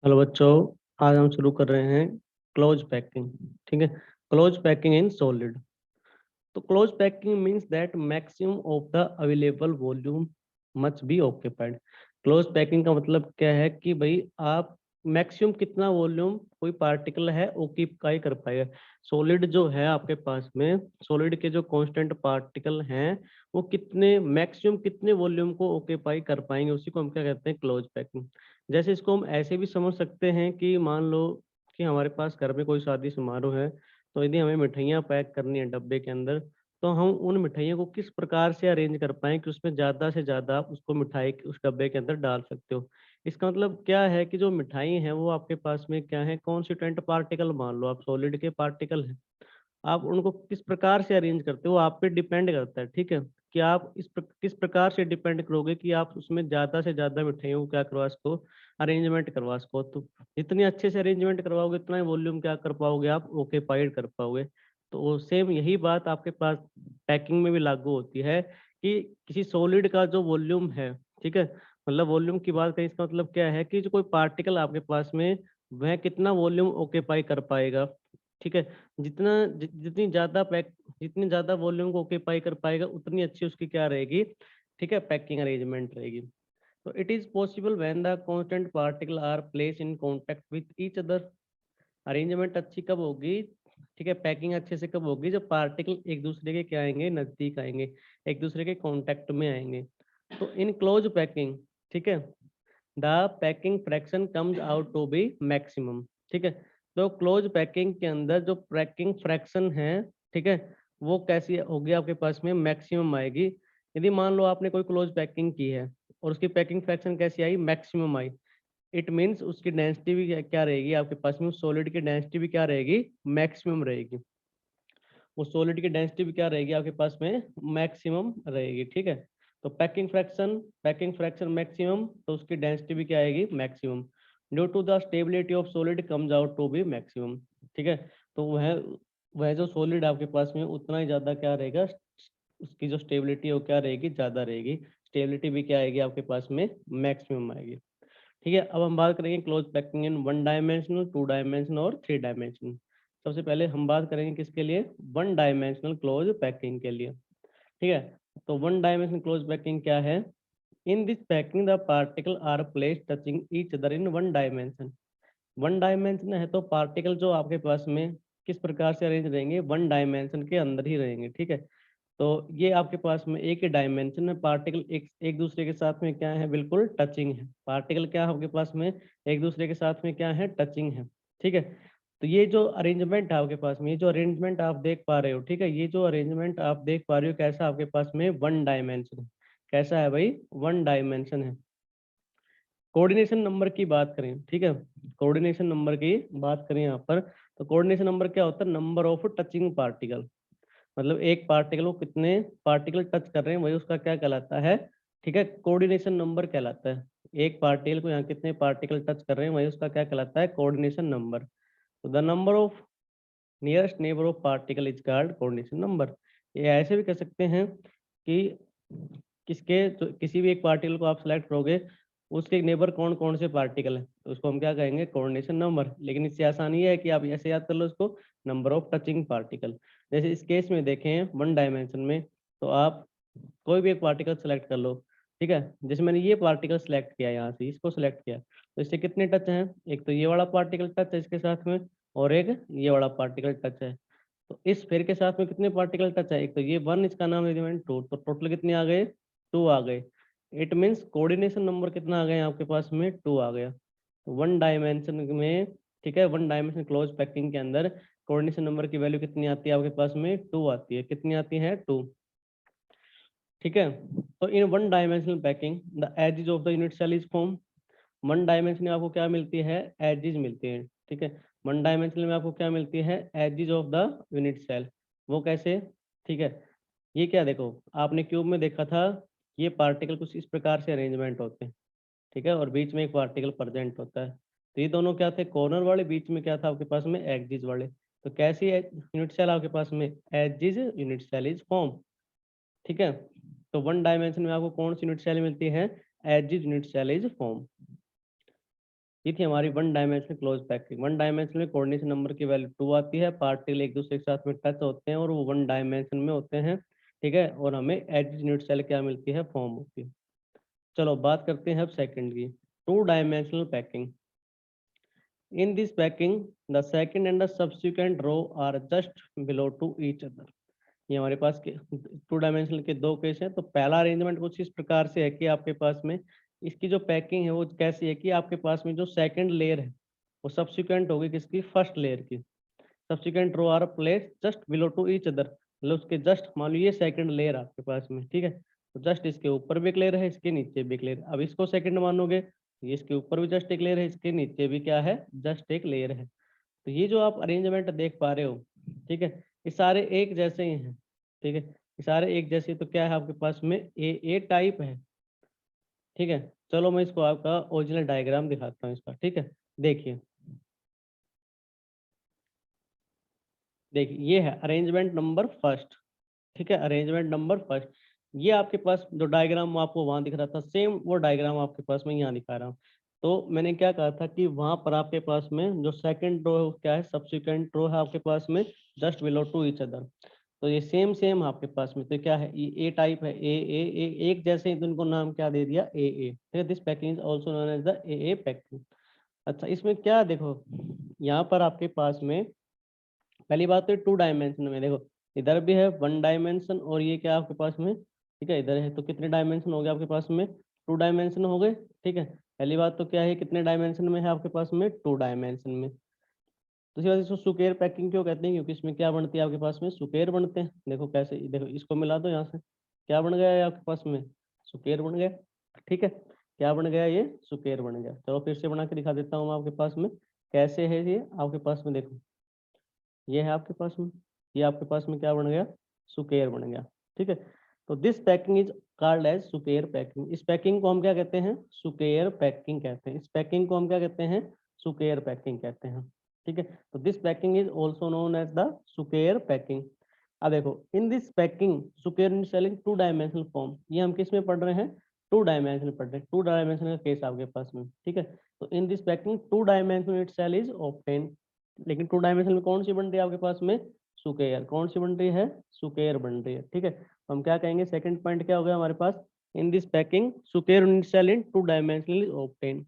Hello बच्चों। आज हम शुरू कर रहे हैं क्लोज पैकिंग। ठीक है। Close packing in solid. तो close packing means that maximum of the available volume must be occupied. Close packing का मतलब क्या है कि भाई आप मैक्सिमम कितना वॉल्यूम कोई पार्टिकल है ऑक्यूपाई कर पाएगा। सॉलिड जो है आपके पास में, सॉलिड के जो कांस्टेंट पार्टिकल हैं वो कितने मैक्सिमम कितने वॉल्यूम को ऑक्यूपाई कर पाएंगे, उसी को हम क्या कहते हैं, क्लोज पैकिंग। जैसे इसको हम ऐसे भी समझ सकते हैं कि मान लो कि हमारे पास घर में कोई शादी समारोह है, तो यदि हमें मिठाइयाँ पैक करनी है डब्बे के अंदर, तो हम उन मिठाइयों को किस प्रकार से अरेंज कर पाएँ कि उसमें ज़्यादा से ज़्यादा आप उसको मिठाई उस डब्बे के अंदर डाल सकते हो। इसका मतलब क्या है कि जो मिठाई है वो आपके पास में क्या है, कॉन्स्टिट्यूएंट पार्टिकल मान लो आप सॉलिड के पार्टिकल हैं। आप उनको किस प्रकार से अरेंज करते हो वो आप पे डिपेंड करता है। ठीक है। कि आप किस प्रकार से डिपेंड करोगे कि आप उसमें ज़्यादा से ज़्यादा मिठाइयों को क्या करवा सको, अरेंजमेंट करवा सको। तो जितनी अच्छे से अरेंजमेंट करवाओगे उतना ही वॉल्यूम क्या कर पाओगे, आप ओकेपाइड कर पाओगे। तो सेम यही बात आपके पास पैकिंग में भी लागू होती है कि किसी सॉलिड का जो वॉल्यूम है, ठीक है, मतलब वॉल्यूम की बात करें, इसका मतलब क्या है कि जो कोई पार्टिकल आपके पास में वह कितना वॉल्यूम ओकेपाई कर पाएगा। ठीक है। जितनी ज़्यादा वॉल्यूम को ऑक्यूपाई कर पाएगा उतनी अच्छी उसकी क्या रहेगी, ठीक है, पैकिंग अरेंजमेंट रहेगी। तो it is possible when the constant particle are place in contact with each other. Arrangement अच्छी कब होगी, ठीक है, पैकिंग अच्छे से कब होगी, जब पार्टिकल एक दूसरे के क्या आएंगे, नज़दीक आएंगे, एक दूसरे के कांटेक्ट में आएंगे। तो इन क्लोज पैकिंग, ठीक है, the packing fraction comes out to be maximum. ठीक है। तो क्लोज पैकिंग के अंदर जो पैकिंग फ्रैक्शन है, ठीक है, वो कैसी होगी आपके पास में, मैक्सिमम आएगी। यदि मान लो आपने कोई क्लोज पैकिंग की है और उसकी पैकिंग फ्रैक्शन कैसी आई, मैक्सिमम आई, इट मीन्स उसकी डेंसिटी भी क्या रहेगी आपके पास में, उस सॉलिड की डेंसिटी भी क्या रहेगी, मैक्सिमम रहेगी। उस सॉलिड की डेंसिटी भी क्या रहेगी आपके पास में, मैक्सिमम रहेगी। ठीक है। तो पैकिंग फ्रैक्शन मैक्सिमम, तो उसकी डेंसिटी भी क्या आएगी, maximum. Due to the stability of solid comes out to be maximum. ठीक है। तो वह जो सॉलिड आपके पास में उतना ही ज्यादा क्या रहेगा, उसकी जो स्टेबिलिटी है वो क्या रहेगी, ज्यादा रहेगी। स्टेबिलिटी भी क्या आएगी आपके पास में, मैक्सिमम आएगी। ठीक है। अब हम बात करेंगे क्लोज पैकिंग इन वन डायमेंशनल, टू डायमेंशनल और थ्री डायमेंशनल। सबसे पहले हम बात करेंगे किसके लिए, वन डायमेंशनल क्लोज पैकिंग के लिए। ठीक है। तो वन डायमेंशनल क्लोज पैकिंग क्या है, in this packing the particle are place touching each other in one dimension. One dimension है तो पार्टिकल जो आपके पास में किस प्रकार से अरेंज रहेंगे, वन डायमेंशन के अंदर ही रहेंगे। ठीक है। तो ये आपके पास में एक ही डायमेंशन में पार्टिकल एक एक दूसरे के साथ में क्या है, बिल्कुल टचिंग है। पार्टिकल क्या है आपके पास में, एक दूसरे के साथ में क्या है, टचिंग है। ठीक है। तो ये जो अरेंजमेंट है आपके पास में, ये जो अरेंजमेंट आप देख पा रहे हो, ठीक है, ये जो अरेंजमेंट आप देख पा रहे हो कैसा आपके पास में, वन डायमेंशन है। कैसा है भाई, वन डायमेंशन है। कोऑर्डिनेशन नंबर की बात करें, ठीक है, कोऑर्डिनेशन नंबर की बात करें यहाँ पर, तो कोऑर्डिनेशन नंबर क्या होता है, नंबर ऑफ टचिंग पार्टिकल। मतलब एक पार्टिकल को कितने पार्टिकल टच कर रहे हैं वही उसका क्या कहलाता है, ठीक है, कोऑर्डिनेशन नंबर कहलाता है। एक पार्टिकल को यहाँ कितने पार्टिकल टच कर रहे हैं वही उसका क्या कहलाता है, कोऑर्डिनेशन नंबर। तो the number of nearest neighbour of particle is called coordination number. ये ऐसे भी कह सकते हैं कि किसी भी एक पार्टिकल को आप सेलेक्ट करोगे, उसके नेबर कौन कौन से पार्टिकल हैं, तो उसको हम क्या कहेंगे, कोऑर्डिनेशन नंबर। लेकिन इससे आसान ये है कि आप ऐसे याद कर लो उसको, नंबर ऑफ टचिंग पार्टिकल। जैसे इस केस में देखें वन डायमेंशन में, तो आप कोई भी एक पार्टिकल सेलेक्ट कर लो। ठीक है। जैसे मैंने ये पार्टिकल सेलेक्ट किया, यहाँ से इसको सेलेक्ट किया, तो इससे कितने टच हैं, एक तो ये वाला पार्टिकल टच है इसके साथ में, और एक ये वाला पार्टिकल टच है। तो इस स्फीयर के साथ में कितने पार्टिकल टच है, एक तो ये वन, इसका नाम एलिमेंट टू, तो टोटल कितने आ गए, टू आ गए। इट मीन्स कोऑर्डिनेशन नंबर कितना आ गया आपके पास में, टू आ गया। वन डायमेंशन में, ठीक है, वन डायमेंशन क्लोज पैकिंग के अंदर कोऑर्डिनेशन नंबर की वैल्यू कितनी आती है आपके पास में, टू आती है। कितनी आती है, टू। ठीक है। तो in one dimensional packing the edges of the unit cell is form. One dimension में आपको क्या मिलती है, एजेस मिलती हैं। ठीक है। वन डायमेंशनल में आपको क्या मिलती है, edges of the unit cell. वो कैसे, ठीक है, ये क्या देखो, आपने क्यूब में देखा था, ये पार्टिकल कुछ इस प्रकार से अरेंजमेंट होते हैं। ठीक है। और बीच में एक पार्टिकल प्रेजेंट होता है। तो ये दोनों क्या थे, कॉर्नर वाले, बीच में क्या था आपके पास में, एजेस वाले। तो कैसी यूनिट सेल आपके पास में, edges unit cell is form. ठीक है। तो वन डायमेंशन में आपको कौन सी यूनिट सेल मिलती है, edges unit cell is form. ये थी हमारी one dimensional close packing. One dimension में कोऑर्डिनेशन नंबर की वैल्यू 2 आती है, पार्टिकल एक दूसरे के साथ में टच होते हैं और वो वन डायमेंशन में होते हैं, ठीक है, और हमें एच यूनिट सेल क्या मिलती है, फॉर्म होती है। चलो बात करते हैं अब सेकंड की, two dimensional packing. In this packing the second and the subsequent row are just below to each other. ये हमारे पास के टू डायमेंशनल के दो केस हैं। तो पहला अरेंजमेंट कुछ इस प्रकार से है कि आपके पास में इसकी जो पैकिंग है वो कैसी है कि आपके पास में जो सेकंड लेयर है वो सब्सिक्वेंट होगी किसकी, फर्स्ट लेयर की। Subsequent row are place just below to each other, मतलब उसके जस्ट, मान लो ये सेकंड लेयर आपके पास में, ठीक है, तो जस्ट इसके ऊपर भी एक लेयर है, इसके नीचे भी एक लेयर। अब इसको सेकंड मानोगे, ये इसके ऊपर भी जस्ट एक लेयर है, इसके नीचे भी क्या है, जस्ट एक लेयर है। तो ये जो आप अरेंजमेंट देख पा रहे हो, ठीक है, ये सारे एक जैसे ही हैं, ठीक है, ये सारे एक जैसे। तो क्या है आपके पास में, ए टाइप है, ठीक है। चलो मैं इसको आपका ओरिजिनल डायग्राम दिखाता हूँ इसका, ठीक है। देखिए देखिए ये है अरेंजमेंट नंबर फर्स्ट, ठीक है, अरेंजमेंट नंबर फर्स्ट। ये आपके पास जो डायग्राम आपको वहां दिख रहा था, सेम वो डायग्राम आपके पास में यहाँ दिखा रहा हूँ। तो मैंने क्या कहा था कि वहां पर आपके पास में जो सेकंड रो क्या है, सब्सिक्वेंट रो है आपके पास में just below to each other. तो ये सेम सेम आपके पास में, तो क्या है, ये ए टाइप है, ए एक जैसे ही, तो इनको नाम क्या दे दिया, ए, ठीक है। This packing is also known as the A packing. अच्छा, इसमें क्या देखो, यहाँ पर आपके पास में पहली बात तो टू डायमेंशन में देखो, इधर भी है वन डायमेंशन और ये क्या आपके पास में, ठीक है, इधर है। तो कितने डायमेंशन हो गए आपके पास में, टू डायमेंशन हो गए, ठीक है। पहली बात तो क्या है, कितने डायमेंशन में है आपके पास में, टू डायमेंशन में। दूसरी बात, इसको सुकेर पैकिंग क्यों कहते हैं, क्योंकि इसमें क्या बनती है आपके पास में, सुकेर बनते हैं। देखो कैसे, देखो इसको मिला दो यहाँ से, क्या बन गया है आपके पास में, सुकेर बन गया, ठीक है। क्या बन गया, ये सुकेर बन गया। चलो फिर से बना के दिखा देता हूँ आपके पास में कैसे है ये आपके पास में। देखो ये है आपके पास में, ये आपके पास में क्या बन गया, सुकेर बन गया, ठीक है। तो this packing is called as square packing. इस पैकिंग को हम क्या कहते हैं, सुकेर पैकिंग कहते हैं। इस पैकिंग को हम क्या कहते हैं, सुकेर पैकिंग कहते हैं, ठीक है। तो this packing is also known as the square packing. अब देखो, in this packing square cell in two dimensional form, ये हम किस में पढ़ रहे हैं, टू डायमेंशनल पढ़ रहे हैं, टू डायमेंशनल का केस आपके पास में, ठीक है। तो in this packing two dimensional it cell is obtain. लेकिन टू डायमेंशन में कौन सी बन रही है आपके पास में, सुकेयर। कौन सी बन रही है, सुकेयर बन रही है, ठीक है। तो हम क्या कहेंगे, सेकंड पॉइंट क्या हो गया हमारे पास, in this packing square cell in two dimensional is obtain.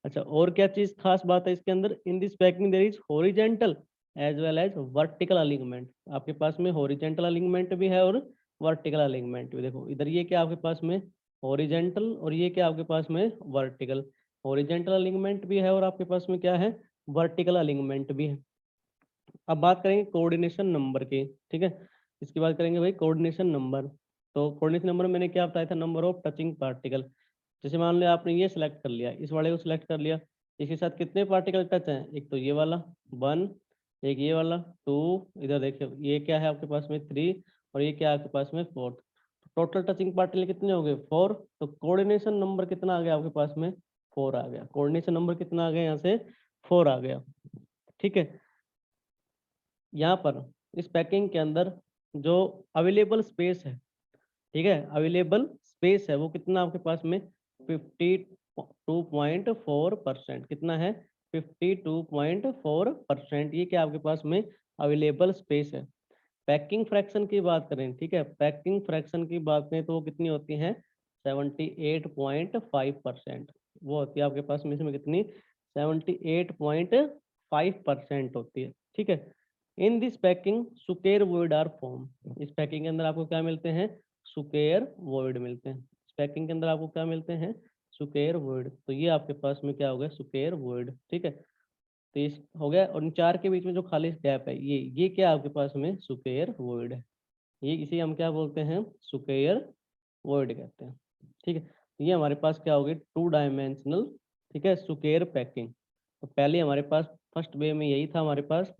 अच्छा, और क्या चीज खास बात है इसके अंदर, in this packing there is horizontal as well as vertical alignment. आपके पास में हॉरिजॉन्टल अलिग्नमेंट भी है और वर्टिकल अलिग्नमेंट भी। देखो इधर ये क्या आपके पास में, हॉरिजॉन्टल, और ये क्या आपके पास में, वर्टिकल। हॉरिजॉन्टल अलिग्नमेंट भी है और आपके पास में क्या है, वर्टिकल अलिग्नमेंट भी है। अब बात करेंगे कोऑर्डिनेशन नंबर की, ठीक है। इसकी बात करेंगे भाई कोऑर्डिनेशन नंबर। तो कोऑर्डिनेशन नंबर मैंने क्या बताया था, नंबर ऑफ टचिंग पार्टिकल। जैसे मान लिया आपने ये सिलेक्ट कर लिया, इस वाले को सिलेक्ट कर लिया, इसके साथ कितने पार्टिकल टच हैं, एक तो ये वाला 1, एक ये वाला 2, इधर देखिए ये क्या है आपके पास में 3, और ये क्या है आपके पास में 4। टोटल टचिंग पार्टिकल कितने हो गए, 4। तो कोऑर्डिनेशन नंबर कितना आ गया आपके पास में, 4 आ गया। कोऑर्डिनेशन नंबर कितना आ गया यहाँ से, 4 आ गया, ठीक है। यहाँ पर इस पैकिंग के अंदर जो अवेलेबल स्पेस है, ठीक है, अवेलेबल स्पेस है वो कितना आपके पास में, 52.4%। कितना है, 52.4%। ये क्या आपके पास में अवेलेबल स्पेस है। पैकिंग फ्रैक्शन की बात करें, ठीक है, पैकिंग फ्रैक्शन की बात करें तो वो कितनी होती है, 78.5%। वो होती है आपके पास में, इसमें कितनी, 78.5% होती है, ठीक है। इन दिस पैकिंग सुकेर वॉइड आर फॉर्म। इस पैकिंग के अंदर आपको क्या मिलते हैं, सुकेर वॉइड मिलते हैं। इस पैकिंग के अंदर आपको क्या मिलते हैं, सुकेर वॉइड। तो ये आपके पास में क्या हो गया, सुकेर वॉइड, ठीक है। तो इस हो गया, और इन चार के बीच में जो खाली गैप है, ये क्या आपके पास में, सुकेर वॉइड है। ये इसे हम क्या बोलते हैं, सुकेर वॉइड कहते हैं, ठीक है। तो ये हमारे पास क्या हो गई, टू डायमेंशनल, ठीक है, सुकेर पैकिंग। तो पहले हमारे पास फर्स्ट वे में यही था हमारे पास,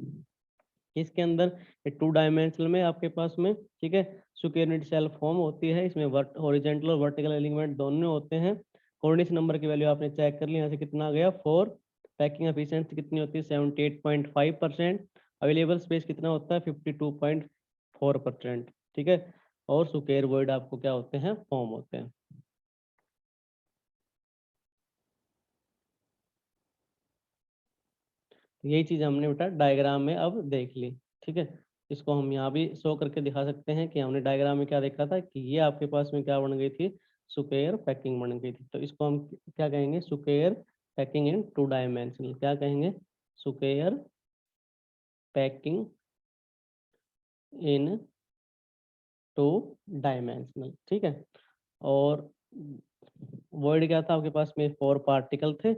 इसके अंदर टू डायमेंशनल में आपके पास में, ठीक है, सुकेरियड सेल फॉर्म होती है। इसमें हॉरिजॉन्टल और वर्टिकल एलिमेंट दोनों होते हैं। कोऑर्डिनेशन नंबर की वैल्यू आपने चेक कर ली, यहाँ से कितना आ गया, 4। पैकिंग एफिशिएंसी कितनी होती है, 78.5%। अवेलेबल स्पेस कितना होता है, 52.4%, ठीक है। और सुकेर वर्ड आपको क्या होते हैं, फॉर्म होते हैं। यही चीज हमने बेटा डायग्राम में अब देख ली। ठीक है, इसको हम यहाँ भी शो करके दिखा सकते हैं कि हमने डायग्राम में क्या देखा था कि ये आपके पास में क्या बन गई थी, स्क्वायर पैकिंग बन गई थी। तो इसको हम क्या कहेंगे, स्क्वायर पैकिंग इन 2 डायमेंशनल। क्या कहेंगे, स्क्वायर पैकिंग इन 2 डायमेंशनल। ठीक है, और वर्ड क्या था आपके पास में, 4 पार्टिकल थे।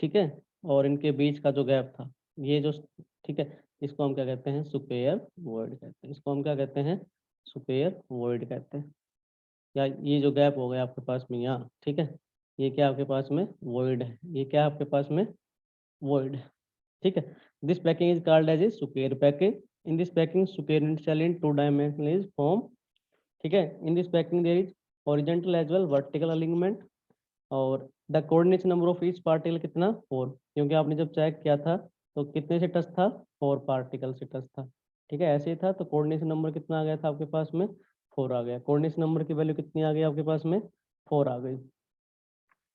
ठीक है, और इनके बीच का जो गैप था ये जो, ठीक है, इसको हम क्या कहते हैं, स्क्वायर वर्ड कहते हैं। इसको हम क्या कहते हैं, स्क्वायर वर्ड कहते हैं। या ये जो गैप हो गया आपके पास में यहाँ, ठीक है, ये क्या आपके पास में वर्ड है, ये क्या आपके पास में वर्ड है। ठीक है, this packing is called as a square packing. In this packing square cell in 2 dimensional is form. ठीक है, in this packing there is horizontal as well vertical alignment. और the coordination number of each particle कितना, 4, क्योंकि आपने जब check किया था तो कितने से टच था, 4 पार्टिकल से टच था। ठीक है, ऐसे ही था, तो कोऑर्डिनेशन नंबर कितना आ गया था आपके पास में, 4 आ गया। कोऑर्डिनेशन नंबर की वैल्यू कितनी आ गई आपके पास में, 4 आ गई।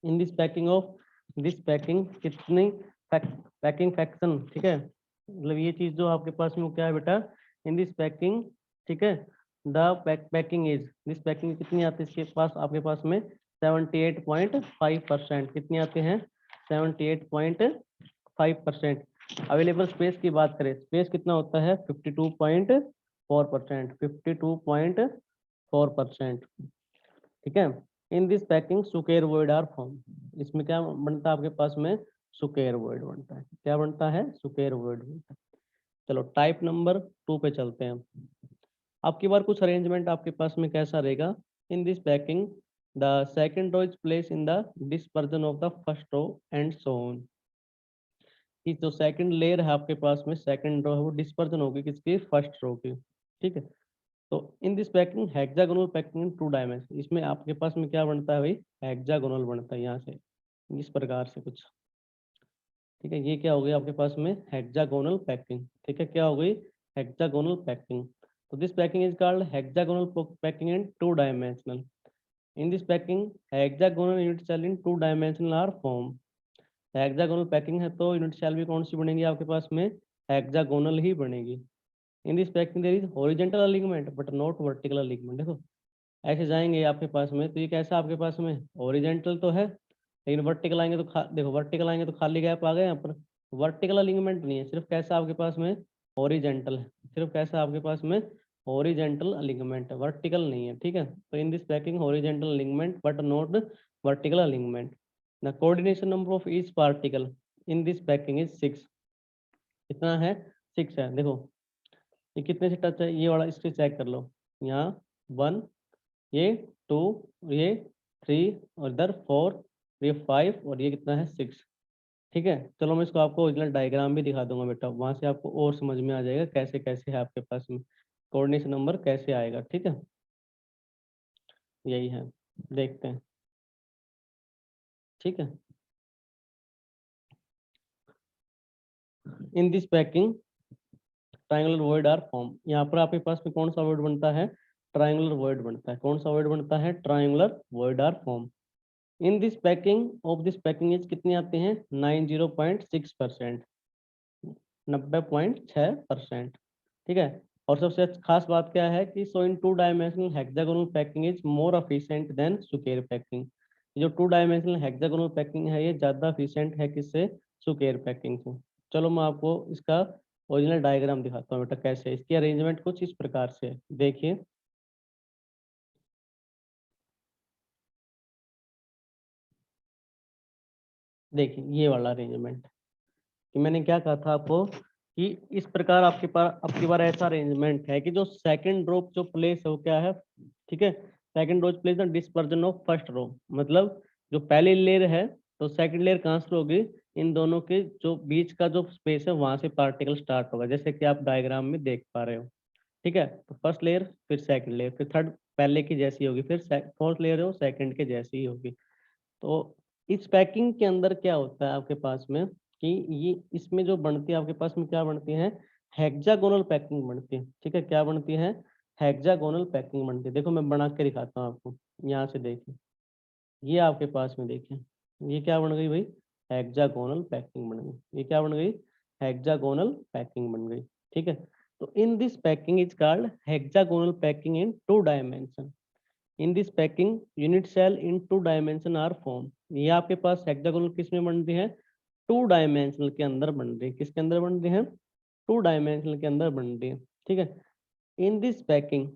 इन this packing of, this packing कितनी पैकिंग फैक्शन, ठीक है, मतलब ये चीज जो आपके पास में वो क्या है बेटा, इन दिस पैकिंग। ठीक है, the packing is, this packing कितनी आती है इसके पास आपके पास में, 78.5%। कितनी आते हैं, 78.5%। अवेलेबल स्पेस की बात करें, स्पेस कितना होता है, 52.4%, 52.4%। ठीक है, इन दिस पैकिंग सुकेर वर्ड आर फॉर्म। इसमें क्या बनता है आपके पास में, सुकेर वर्ड बनता है। क्या बनता है, सुकेर वर्ड बनता है। चलो टाइप नंबर 2 पे चलते हैं। आपकी बार कुछ अरेंजमेंट आपके पास में कैसा रहेगा, in this packing the second row is place in the dispersion of the first row and so on. कि जो सेकंड लेयर है आपके पास में, सेकंड रो है वो डिस्पर्जन होगी किसकी, फर्स्ट रो की। ठीक है, तो in this packing hexagonal packing in 2 dimension, इसमें आपके पास में क्या बनता है भाई, हेक्सागोनल बनता है यहाँ से इस प्रकार से कुछ। ठीक है, ये क्या हो गई आपके पास में, हेक्सागोनल पैकिंग। ठीक है, क्या हो गई, हेक्सागोनल पैकिंग। तो this packing is called hexagonal packing in 2 dimensional. In this packing hexagonal unit cell in 2 dimensional are form. Hexagonal packing है तो यूनिट सेल भी कौन सी बनेगी आपके पास में, हेक्सागोनल ही बनेगी। In this packing there is horizontal alignment but not vertical alignment. देखो ऐसे जाएंगे आपके पास में तो ये कैसा आपके पास में, हॉरिजॉन्टल तो है, लेकिन वर्टिकल आएंगे तो देखो वर्टिकल आएंगे तो खाली गैप आ गए यहाँ पर। वर्टिकल अलाइनमेंट नहीं है, सिर्फ कैसा आपके पास में, हॉरिजॉन्टल है। सिर्फ कैसा आपके पास में, हॉरिजॉन्टल अलाइनमेंट है, वर्टिकल नहीं है। ठीक है, तो in this packing horizontal alignment but not vertical alignment. The coordination number of each particle in this packing is 6। कितना है, 6 है। देखो ये कितने से टच है, ये वाला इससे चेक कर लो, यहाँ 1, ये 2, ये 3, और इधर 4, ये 5, और ये कितना है, 6। ठीक है, चलो मैं इसको आपको ओरिजिनल डायग्राम भी दिखा दूंगा बेटा, वहां से आपको और समझ में आ जाएगा कैसे कैसे है आपके पास में कोऑर्डिनेशन नंबर कैसे आएगा। ठीक है, यही है, देखते हैं। ठीक है, in this packing triangular word are form. यहाँ पर आपके पास में कौन सा वर्ड बनता है, ट्रायंगुलर वर्ड बनता है। कौन सा वर्ड बनता है, triangular word are form. In this packing of this packing is कितनी आती हैं, 90.6%, 90.6%। ठीक है, और सबसे खास बात क्या है कि सो इन 2 dimensional hexagonal packing is more efficient then square packing. जो 2 डायमेंशनल हेक्सागोनल पैकिंग है ये ज्यादा एफिशिएंट है किससे, स्क्वायर पैकिंग से। चलो मैं आपको इसका ओरिजिनल डायग्राम दिखाता हूँ बेटा कैसे है। इसकी अरेंजमेंट कुछ इस प्रकार से है, देखिए। देखिए ये वाला अरेंजमेंट, कि मैंने क्या कहा था आपको कि इस प्रकार आपके पास आपकी बार ऐसा अरेंजमेंट है कि जो सेकंड रो जो प्लेस है वो क्या है, ठीक है, second row place the dispersion of first row. मतलब जो पहली लेयर है तो सेकंड लेयर कहाँ से होगी, इन दोनों के जो बीच का जो स्पेस है वहां से पार्टिकल स्टार्ट होगा, जैसे कि आप डायग्राम में देख पा रहे हो। ठीक है, तो फर्स्ट लेयर, फिर सेकंड लेयर, फिर थर्ड पहले की जैसी होगी, फिर फोर्थ लेयर है वो सेकंड के जैसी ही होगी। तो इस पैकिंग के अंदर क्या होता है आपके पास में कि ये इसमें जो बनती है आपके पास में क्या बनती है, हेक्सागोनल पैकिंग बनती है। ठीक है, क्या बनती है, हेक्सागोनल पैकिंग बनती है। देखो मैं बना के दिखाता हूँ आपको, यहाँ से देखिए, ये आपके पास में देखिए, ये क्या बन गई भाई, हेक्सागोनल पैकिंग बन गई। ये क्या बन गई, हेक्सागोनल पैकिंग बन गई। ठीक है, तो in this packing is called hexagonal packing in 2 dimension. In this packing unit cell in 2 dimension are form. ये आपके पास हेक्सागोनल किस में बन रही है? 2 डायमेंशनल के अंदर बन रही है। किसके अंदर बन रही है? 2 डायमेंशनल के अंदर बन रही है। ठीक है, in this packing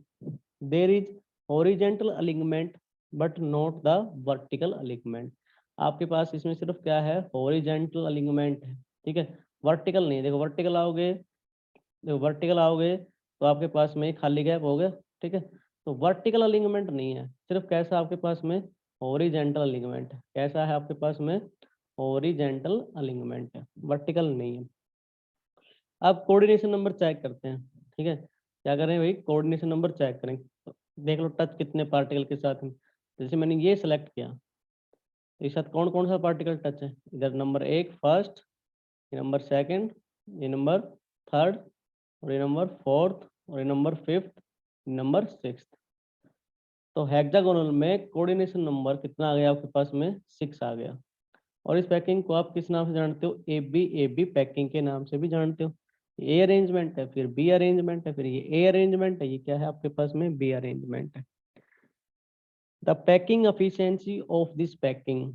there is horizontal alignment but not the vertical alignment. आपके पास इसमें सिर्फ क्या है? हॉरिजेंटल अलिग्नमेंट है। ठीक है, वर्टिकल नहीं। देखो वर्टिकल आओगे, देखो वर्टिकल आओगे तो आपके पास में खाली गैप हो गया। ठीक है, तो वर्टिकल अलिग्नमेंट नहीं है, सिर्फ कैसा आपके पास में? हॉरिजेंटल अलिग्नमेंट है। कैसा है आपके पास में? हॉरिजेंटल अलिग्नमेंट है, वर्टिकल नहीं है। अब कोऑर्डिनेशन नंबर चेक करते हैं। ठीक है, क्या करें भाई? कोऑर्डिनेशन नंबर चेक करें। तो देख लो टच कितने पार्टिकल के साथ है। जैसे मैंने ये सेलेक्ट किया, तो इसके साथ कौन कौन सा पार्टिकल टच है? इधर नंबर 1 फर्स्ट, ये नंबर सेकंड, ये नंबर थर्ड, और ये नंबर फोर्थ, और ये नंबर फिफ्थ, नंबर सिक्स। तो हेक्सागोनल में कोऑर्डिनेशन नंबर कितना आ गया आपके पास में? 6 आ गया। और इस पैकिंग को आप किस नाम से जानते हो? ए बी पैकिंग के नाम से भी जानते हो। ए अरेंजमेंट है, फिर बी अरेंजमेंट है, फिर ये ए अरेंजमेंट है, ये क्या है आपके पास में? बी अरेंजमेंट है। The packing efficiency of this packing,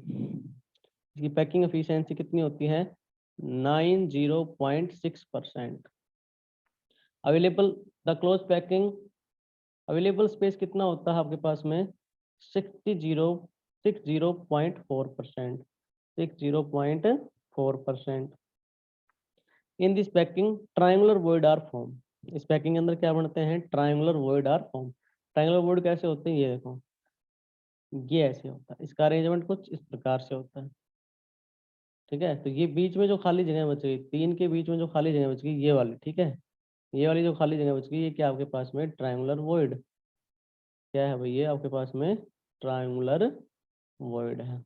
इसकी पैकिंग एफिशिएंसी कितनी होती है? 90.6%। Available, the close packing available space कितना होता है आपके पास में? 60.4%। 60.4%। In this packing triangular void are form. इस पैकिंग के अंदर क्या बनते हैं? Triangular void are form. Triangular void कैसे होते हैं? ये देखो, ये ऐसे होता है। इसका अरेंजमेंट कुछ इस प्रकार से होता है। ठीक है, तो ये बीच में जो खाली जगह बच गई, 3 के बीच में जो खाली जगह बच गई, ये वाली। ठीक है, ये वाली जो खाली जगह बच गई, ये क्या आपके पास में? Triangular void. क्या है भाई? ये आपके पास में ट्रायंगुलर वॉइड है।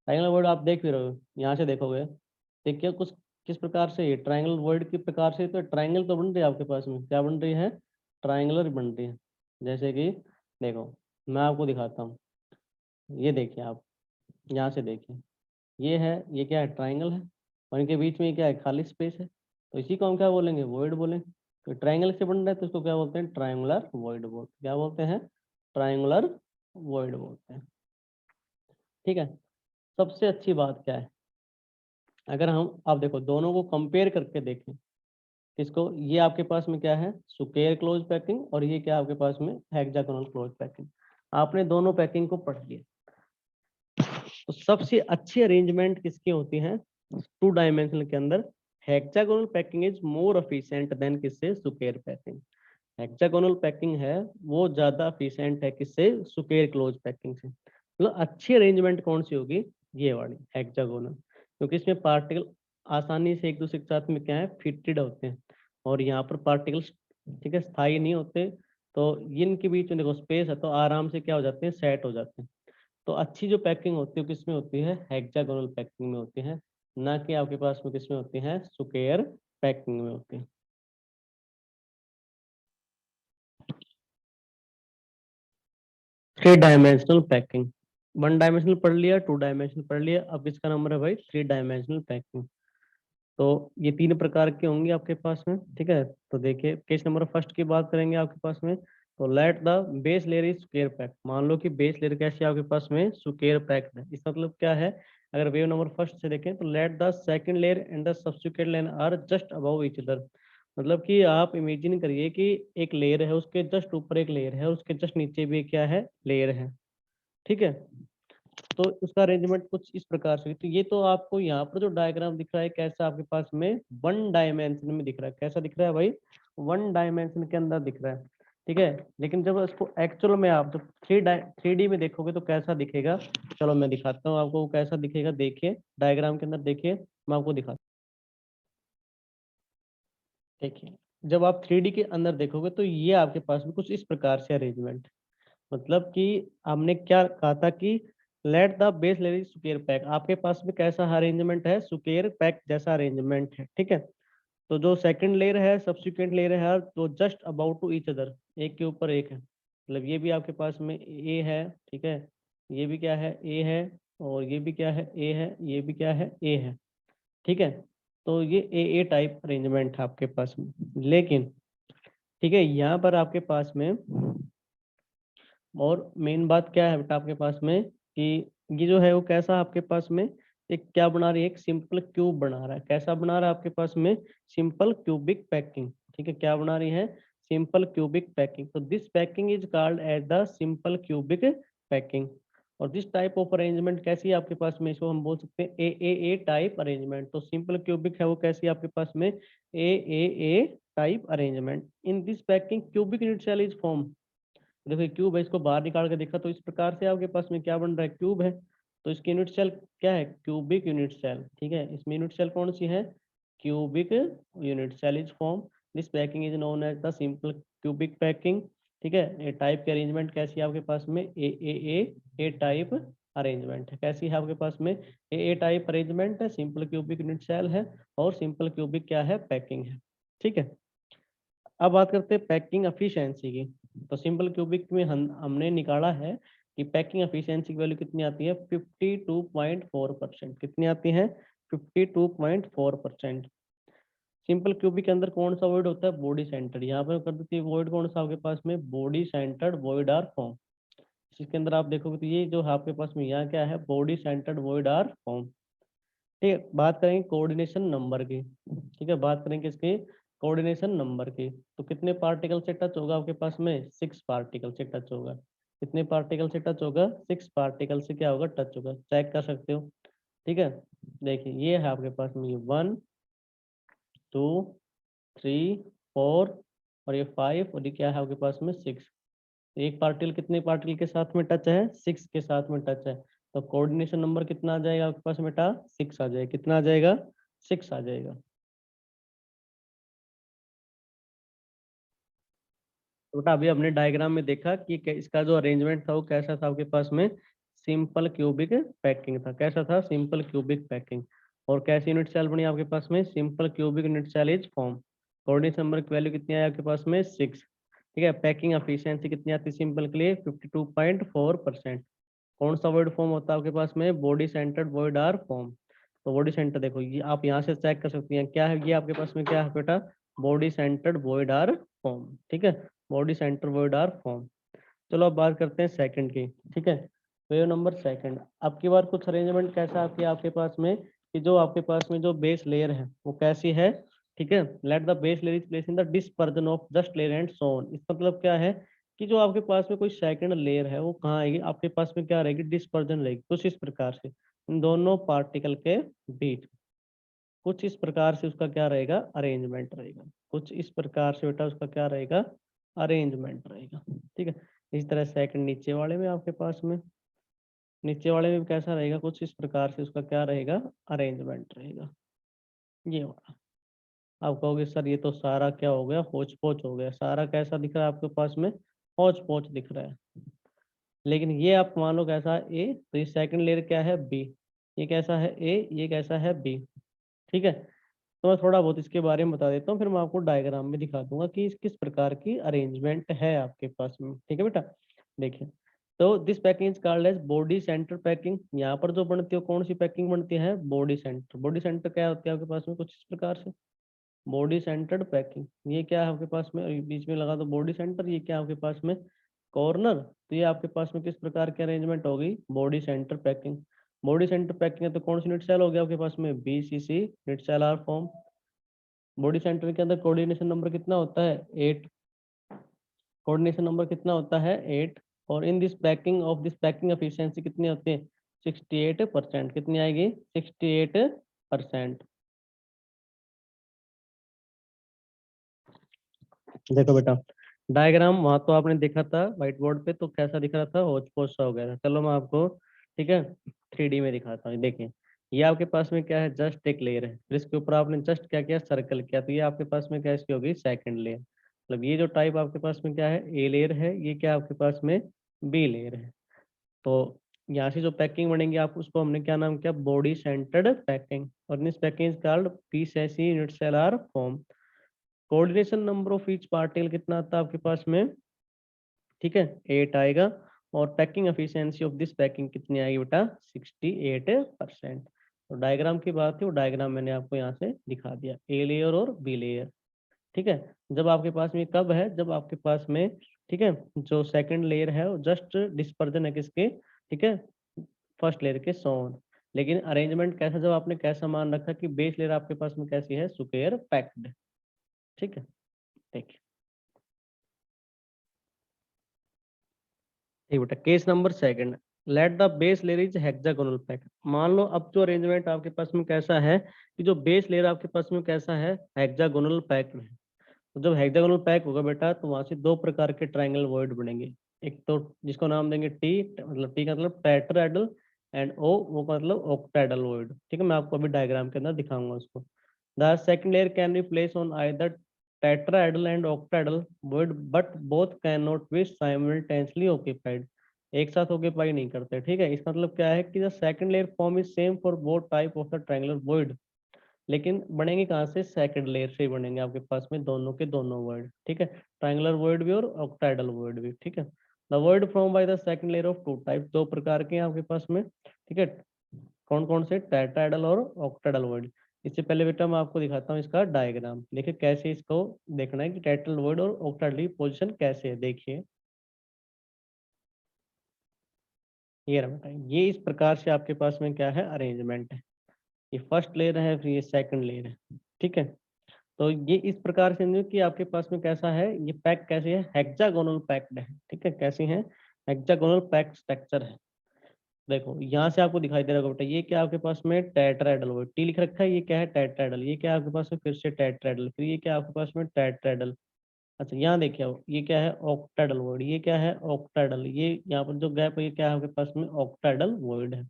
ट्रायंगुलर वॉइड आप देख भी रहे हो, यहाँ से देखोगे देखिए कुछ किस प्रकार से, ये ट्रायंगल वर्ड के प्रकार से। तो ट्रायंगल तो बन रही है आपके पास में, क्या बन रही है? ट्रायंगुलर बन रही है। जैसे कि देखो, मैं आपको दिखाता हूँ। ये देखिए आप, यहाँ से देखिए, ये है, ये क्या है? ट्रायंगल है, और इनके बीच में क्या है? खाली स्पेस है। तो इसी को हम क्या बोलेंगे? वॉइड बोलेंगे। तो ट्रायंगल से बन रहा है तो इसको क्या बोलते हैं? ट्रायंगुलर वॉइड बोलते हैं। क्या बोलते हैं? ट्रायंगुलर वॉइड बोलते हैं। ठीक है, सबसे अच्छी बात क्या है? अगर हम, आप देखो, दोनों को कंपेयर करके देखें, किसको? ये आपके पास में क्या है? स्क्वायर क्लोज पैकिंग, और ये क्या आपके पास में? Hexagonal close packing. आपने दोनों पैकिंग को पढ़ लिया। तो सबसे अच्छी अरेंजमेंट किसकी होती है? 2 डायमेंशनल के अंदर hexagonal packing is more efficient than किससे? Square packing. हेक्सागोनल पैकिंग है वो ज्यादा एफिशिएंट है किससे? स्क्वायर क्लोज पैकिंग से। मतलब अच्छी अरेंजमेंट कौन सी होगी? ये वाली, हेक्सागोनल, क्योंकि इसमें पार्टिकल आसानी से एक दूसरे के साथ में क्या है? फिटेड होते हैं। और यहाँ पर पार्टिकल्स, ठीक है, स्थायी नहीं होते। तो इनके बीच में देखो स्पेस है, तो आराम से क्या हो जाते हैं? सेट हो जाते हैं। तो अच्छी जो पैकिंग होती है किसमें होती है? हेक्सागोनल पैकिंग में होती है, ना कि आपके पास में किसमें होती है? स्क्वायर पैकिंग में होती है। 3 डायमेंशनल पैकिंग। 1 डायमेंशनल पढ़ लिया, 2 डायमेंशनल पढ़ लिया, अब इसका नंबर है भाई 3 डायमेंशनल पैकिंग। तो ये 3 प्रकार के होंगे आपके पास में। ठीक है, तो देखिए केस नंबर फर्स्ट की बात करेंगे आपके पास में। तो let the base layer is square pack. मान लो कि बेस लेयर कैसी है आपके पास में? स्क्वायर पैक्ड है। इसका मतलब क्या है? अगर वेव नंबर फर्स्ट से देखें तो let the second layer and the subsequent layer are just above each other. मतलब कि आप इमेजिन करिए कि एक लेयर है, उसके जस्ट ऊपर एक लेयर है, उसके जस्ट नीचे भी क्या है? लेयर है। ठीक है, तो उसका अरेंजमेंट कुछ इस प्रकार से। तो ये तो आपको यहाँ पर जो डायग्राम दिख रहा है कैसा आपके पास में? 1 डायमेंशन में दिख रहा है। कैसा दिख रहा है भाई? 1 डायमेंशन के अंदर दिख रहा है। ठीक है, लेकिन जब इसको एक्चुअल में आप जब 3D में देखोगे तो कैसा दिखेगा? चलो मैं दिखाता हूँ आपको वो कैसा दिखेगा। देखिए डायग्राम के अंदर, देखिए मैं आपको दिखाता हूँ। देखिए, जब आप 3D के अंदर देखोगे तो ये आपके पास में कुछ इस प्रकार से अरेंजमेंट। मतलब कि हमने क्या कहा था कि late the base layer square pack. आपके पास में कैसा अरेंजमेंट है? स्क्वायर पैक जैसा अरेंजमेंट है। ठीक है, तो जो सेकंड लेयर है, सब्सिक्वेंट लेयर है, तो just about to each other, एक के ऊपर एक है। मतलब ये भी आपके पास में ए है। ठीक है, ये भी क्या है? ए है। और ये भी क्या है? ए है। ये भी क्या है? ए है। ठीक है, तो ये ए टाइप अरेंजमेंट है आपके पास में। लेकिन ठीक है, यहाँ पर आपके पास में और मेन बात क्या है बेटा आपके पास में कि ये जो है वो कैसा आपके पास में एक क्या बना रही है, एक सिंपल क्यूब बना रहा है। कैसा बना रहा है आपके पास में? Simple cubic packing. ठीक है, क्या बना रही है? Simple cubic packing. तो this packing is called as the simple cubic packing. और दिस टाइप ऑफ अरेंजमेंट कैसी है आपके पास में? इसको हम बोल सकते हैं ए टाइप अरेंजमेंट। तो सिंपल क्यूबिक है वो कैसी है आपके पास में? A type arrangement. In this packing cubic unit cell is form. देखो क्यूब है, इसको बाहर निकाल के देखा तो इस प्रकार से आपके पास में क्या बन रहा है? क्यूब है। तो इसकी यूनिट सेल क्या है? Cubic unit cell. ठीक है, इसमें यूनिट सेल कौन सी है? Cubic unit cell is form. This packing is known as the simple cubic packing. ठीक है, ये टाइप की अरेंजमेंट कैसी है आपके पास में? ए टाइप अरेंजमेंट है। कैसी है आपके पास में? ए टाइप अरेंजमेंट है, सिंपल क्यूबिक यूनिट सेल है और सिंपल क्यूबिक क्या है? पैकिंग है। ठीक है, अब बात करते हैं पैकिंग एफिशिएंसी की। तो सिंपल क्यूबिक में हमने निकाला है कि पैकिंग एफिशिएंसी की वैल्यू कितनी आती है? 52.4%। कितनी आती है? 52.4%। सिंपल क्यूबिक के अंदर कौन सा वॉइड होता है? Body centred. यहाँ पर कर देती है वॉइड कौन सा आपके पास में? Body centred void are form. इसके अंदर आप देखोगे तो ये जो है आपके पास में यहाँ क्या है? Body centred void are form. ठीक है, बात करेंगे कोऑर्डिनेशन नंबर की। ठीक है, बात करेंगे इसके कोऑर्डिनेशन नंबर की। तो कितने पार्टिकल से टच होगा आपके पास में? 6 पार्टिकल से टच होगा। कितने पार्टिकल से टच होगा? 6 पार्टिकल से क्या होगा? टच होगा। चेक कर सकते हो। ठीक है, देखिए ये है आपके पास में, ये 1 2 3 4 और ये 5 और ये क्या है आपके पास में? 6। एक पार्टिकल कितने पार्टिकल के साथ में टच है? 6 के साथ में टच है। तो कोऑर्डिनेशन नंबर कितना आ जाएगा आपके पास बेटा? 6 आ जाएगा। कितना आ जाएगा? 6 आ जाएगा। तो बेटा अभी हमने डायग्राम में देखा कि इसका जो अरेंजमेंट था वो कैसा था आपके पास में? सिंपल क्यूबिक पैकिंग था। कैसा था? Simple cubic packing. और कैसी यूनिट सेल बनी आपके पास में? Simple cubic unit cell is form. Coordination number की वैल्यू कितनी आई आपके पास में? 6। ठीक है, पैकिंग एफिशिएंसी कितनी आती है सिंपल के लिए? 52.4%। कौन सा वर्ड फॉर्म होता है आपके पास में? Body centred void are form. तो बॉडी सेंटर देखो, ये आप यहाँ से चेक कर सकती हैं क्या है ये आपके पास में? क्या है बेटा? Body centred void are form. ठीक है, body centre void are form. चलो अब बात करते हैं सेकंड की। ठीक है, वेव नंबर सेकंड। अब की बार कुछ अरेंजमेंट कैसा आपके आपके पास में कि जो आपके पास में जो बेस लेयर है वो कैसी है? ठीक है, let the base layer is place in the dispersion of just layer and so on. इस मतलब क्या है कि जो आपके पास में कोई सेकंड लेयर है वो कहाँ आएगी? आपके पास में क्या रहेगी? डिस्पर्जन रहेगी। कुछ इस प्रकार से इन दोनों पार्टिकल के बीच कुछ इस प्रकार से उसका क्या रहेगा? अरेंजमेंट रहेगा। कुछ इस प्रकार से बेटा उसका क्या रहेगा? अरेंजमेंट रहेगा। ठीक है, इस तरह सेकंड नीचे वाले में आपके पास में, नीचे वाले में कैसा रहेगा? कुछ इस प्रकार से उसका क्या रहेगा? अरेंजमेंट रहेगा। ये वाला। आप कहोगे सर ये तो सारा क्या हो गया? होच पोच हो गया। सारा कैसा दिख रहा है आपके पास में? होच पोच दिख रहा है। लेकिन ये आप मान लो कैसा है? ए। तो ये सेकंड लेयर क्या है? बी। ये कैसा है? ए। ये कैसा है? बी। ठीक है, तो मैं थोड़ा बहुत इसके बारे में बता देता हूँ, फिर मैं आपको डायग्राम में दिखा दूंगा कि इस किस प्रकार की अरेंजमेंट है आपके पास में। ठीक है बेटा, देखिए। तो this packing is called as body centre packing. यहाँ पर जो बनती है कौन सी पैकिंग बनती है? Body centre. बॉडी सेंटर क्या होती है आपके पास में? कुछ इस प्रकार से बॉडी सेंटर्ड पैकिंग। ये क्या है आपके पास में? बीच में लगा दो बॉडी सेंटर। ये क्या है आपके पास में? कॉर्नर। तो ये आपके पास में किस प्रकार की अरेंजमेंट होगी? Body centre packing. Body centre packing है तो कौन सी यूनिट सेल हो गया आपके पास में? BCC unit cell are form. Body centre के अंदर कोऑर्डिनेशन नंबर कितना होता है? 8। कोऑर्डिनेशन नंबर कितना होता है? 8। और इन this packing of this packing efficiency कितनी होती है? 68%। कितनी आएगी? 68%। देखो बेटा, डायग्राम वहां तो आपने देखा था व्हाइट बोर्ड पे, तो कैसा दिख रहा था? होच पोच सा हो गया था। चलो मैं आपको, ठीक है, 3D में दिखाता हूँ। देखिए, ये आपके पास में क्या है? जस्ट एक लेयर है, फिर इसके ऊपर आपने जस्ट क्या किया? सर्कल किया। तो ये आपके पास में कैसी होगी? Second layer. मतलब ये जो टाइप आपके पास में क्या है? ए लेयर है। ये क्या आपके पास में? बी लेयर है। तो यहाँ से जो पैकिंग बनेगी आप उसको हमने क्या नाम किया? Body centred packing. और this packing is called PCC unit cell are form. Coordination number of each particle कितना आता है आपके पास में? ठीक है, 8 आएगा। और packing efficiency of this packing कितनी आएगी बेटा? 68%। तो डायग्राम की बात थी, वो डायग्राम मैंने आपको यहाँ से दिखा दिया, ए लेयर और बी लेयर। ठीक है, जब आपके पास में कब है, जब आपके पास में, ठीक है, जो सेकंड लेयर है वो जस्ट डिस्पर्जन है किसके, ठीक है, फर्स्ट लेयर के सोन। लेकिन अरेंजमेंट कैसा, जब आपने कैसा मान रखा कि बेस लेयर आपके पास में कैसी है, सुकेयर पैक्ड। ठीक है, देखिए ठीक बेटा, case number second, late the base layer is hexagonal pack. मान लो अब जो अरेंजमेंट आपके पास में कैसा है कि जो बेस लेयर आपके पास में कैसा है, हेक्सागोनल पैक है। तो जब हेक्सागोनल पैक होगा बेटा, तो वहां से दो प्रकार के ट्रायंगल वॉइड बनेंगे। एक तो जिसको नाम देंगे टी, मतलब टी का मतलब टेट्राहेड्रल, एंड ओ वो का मतलब ऑक्टाहेड्रल वॉइड। ठीक है, मैं आपको अभी डायग्राम के अंदर दिखाऊंगा उसको। The second layer can be place on either tetrahedral and octahedral void, but both cannot be simultaneously occupied। एक साथ ऑक्यूपाई नहीं करते। ठीक है, इसका मतलब क्या है कि the second layer form is same for both type of the triangular void. लेकिन बनेंगे कहाँ से, सेकंड लेयर से ही बनेंगे आपके पास में दोनों के दोनों वर्ड। ठीक है, ट्रायंगुलर वर्ड भी और ऑक्टाइडल वर्ड भी। ठीक है, the void from by the second layer of two type, दो प्रकार के हैं आपके पास में। ठीक है, कौन कौन से, टेट्राइडल और ऑक्टाइडल वर्ड। इससे पहले बेटा मैं आपको दिखाता हूँ इसका डायग्राम। देखिए कैसे इसको देखना है कि टेट्राइडल वर्ड और ऑक्टाइडल की पोजिशन कैसे है। देखिए ये रहा बेटा, ये इस प्रकार से आपके पास में क्या है, अरेंजमेंट है। ये फर्स्ट लेयर है, फिर ये सेकंड लेयर है। ठीक है, तो ये इस प्रकार से समझो कि आपके पास में कैसा है, ये पैक कैसे है, हेक्सागोनल पैक्ड है। ठीक है, कैसी है, हेक्सागोनल पैक्ड स्ट्रक्चर है। देखो यहाँ से आपको दिखाई दे रहा होगा बेटा, ये क्या आपके पास में टेट्राहेड्रल, वो टी लिख रखा है, ये क्या है टेट्राहेड्रल, ये क्या है आपके पास में फिर से टेट्राहेड्रल, फिर ये क्या है आपके पास में टेट्राहेड्रल। अच्छा यहाँ देखिए अब, ये क्या है ऑक्टाहेड्रल वर्ड, ये क्या है ऑक्टाहेड्रल, ये यहाँ पर जो गैप है ये क्या है आपके पास में ऑक्टाहेड्रल वर्ड है।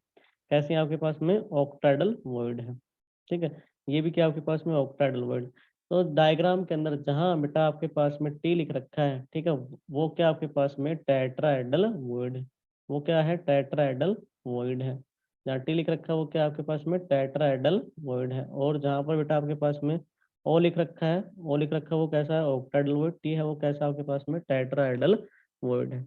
कैसे है आपके पास में ऑक्टाहेड्रल वर्ड है। ठीक है, ये भी क्या आपके पास में ऑक्टाहेड्रल वर्ड। तो डायग्राम के अंदर जहां बेटा आपके पास में टी लिख रखा है, ठीक है, वो क्या आपके पास में टेट्राहेड्रल वर्ड है। वो क्या है, टेट्राहेड्रल वर्ड है। जहाँ टी लिख रखा है वो क्या आपके पास में टेट्राहेड्रल वर्ड है। और जहाँ पर बेटा आपके पास में ओ लिख रखा है, ओ लिख रखा है वो कैसा है, ऑक्टाहेड्रल वर्ड। टी है वो कैसा आपके पास में टेट्राहेड्रल वर्ड है।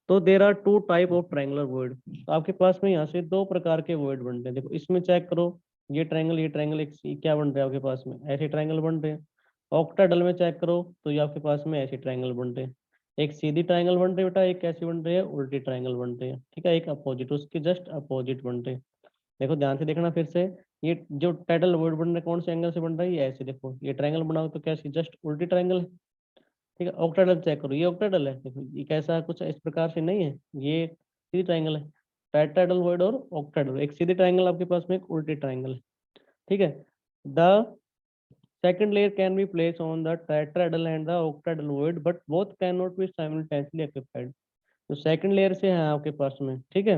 तो there are two type of triangular void. तो आपके पास में यहाँ से दो प्रकार के वर्ड बनते हैं। देखो इसमें चेक करो, ये ट्रायंगल, ये ट्रायंगल, एक क्या बन रहा है आपके पास में, ऐसे ट्रायंगल बन रहे हैं। ऑक्टाहेड्रल में चेक करो तो ये आपके पास में ऐसे ट्रायंगल बन रहे हैं। एक सीधी ट्रायंगल बन रही है बेटा, एक कैसी बन रही है, उल्टी ट्रायंगल बन रही है। ठीक है, एक अपोजिट, उसके जस्ट अपोजिट बन रहे हैं। देखो ध्यान से देखना फिर से, ये जो टाइटल वर्ड बन रहा है कौन से एंगल से बन रहा है, ये ऐसे देखो, ये ट्रायंगल बनाओ तो कैसी, जस्ट उल्टी ट्रायंगल है। ठीक है, ऑक्टाहेड्रल चेक करो, ये ऑक्टाहेड्रल है, देखो ये कैसा है, कुछ इस प्रकार से नहीं है, ये सीधी ट्रायंगल है। टेट्राहेड्रल वर्ड और ऑक्टाहेड्रल, एक सीधी ट्रायंगल आपके पास में, एक उल्टी ट्रायंगल है। ठीक है, the second layer can be place on the tetrahedral and the octahedral word, but both can not be simultaneously occupied. तो सेकंड लेयर से है आपके पास में, ठीक है,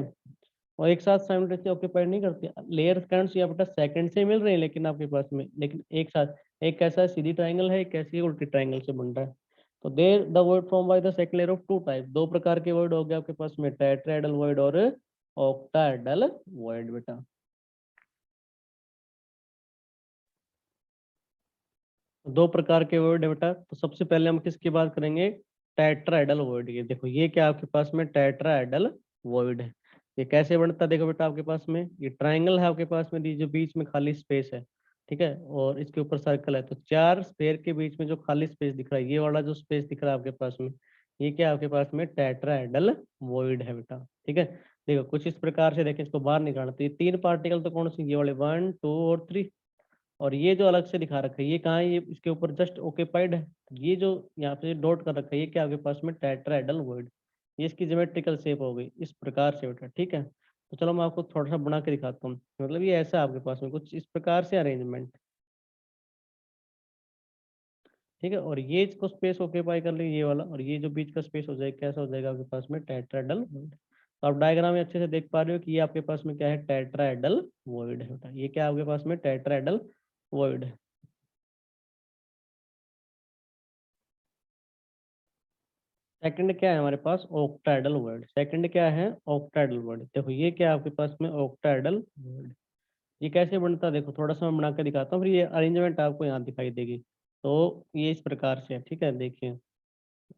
और एक साथ साइमल्टेनियसली ऑक्यूपाइड नहीं करती। लेयर कौन सी आपके सेकंड से मिल रहे हैं लेकिन आपके पास में, लेकिन एक साथ, एक कैसा है सीधी ट्रायंगल है, एक कैसी है उल्टी ट्रायंगल से बन रहा है। तो there the void form by the second layer of two type, दो प्रकार के वर्ड हो गए आपके पास में, टेट्राहेड्रल वर्ड और ऑक्टाहेड्रल वर्ड बेटा। दो प्रकार के वर्ड है बेटा। तो सबसे पहले हम किसकी बात करेंगे, टेट्राहेड्रल वर्ड। ये देखो ये क्या आपके पास में टेट्राहेड्रल वर्ड है। ये कैसे बनता है, देखो बेटा आपके पास में ये ट्रायंगल है आपके पास में, ये जो बीच में खाली स्पेस है, ठीक है, और इसके ऊपर सर्कल है। तो चार स्फेयर के बीच में जो खाली स्पेस दिख रहा है, ये वाला जो स्पेस दिख रहा है आपके पास में, ये क्या आपके पास में टेट्राहेड्रल वर्ड है बेटा। ठीक है, देखो कुछ इस प्रकार से देखें, इसको बाहर निकालना। तो ये तीन पार्टिकल तो कौन सी, ये वाले 1 2 और 3। और ये जो अलग से दिखा रखा है ये कहाँ है, ये इसके ऊपर जस्ट ऑक्यूपाइड है। ये जो यहाँ पे डॉट कर रखा है ये क्या आपके पास में टेट्राहेड्रल वर्ड, ये इसकी ज्योमेट्रिकल शेप हो गई इस प्रकार से बेटा। ठीक है, तो चलो मैं आपको थोड़ा सा बना के दिखाता हूँ। मतलब ये ऐसा आपके पास में कुछ इस प्रकार से अरेंजमेंट। ठीक है, और ये इसको स्पेस ऑक्यूपाई कर ली ये वाला, और ये जो बीच का स्पेस हो जाएगा कैसा हो जाएगा आपके पास में, टेट्राहेड्रल वर्ड। तो आप डायग्राम में अच्छे से देख पा रहे हो कि ये आपके पास में क्या है, टेट्राहेड्रल वर्ड है बेटा। ये क्या आपके पास में टेट्राहेड्रल वर्ड है। सेकंड क्या है हमारे पास, ऑक्टाहेड्रल वर्ड। सेकंड क्या है, ऑक्टाहेड्रल वर्ड। देखो ये क्या है आपके पास में, ऑक्टाहेड्रल वर्ड। ये कैसे बनता है, देखो थोड़ा सा मैं बना के दिखाता हूँ, फिर ये अरेंजमेंट आपको यहाँ दिखाई देगी। तो ये इस प्रकार से है। ठीक है, देखिए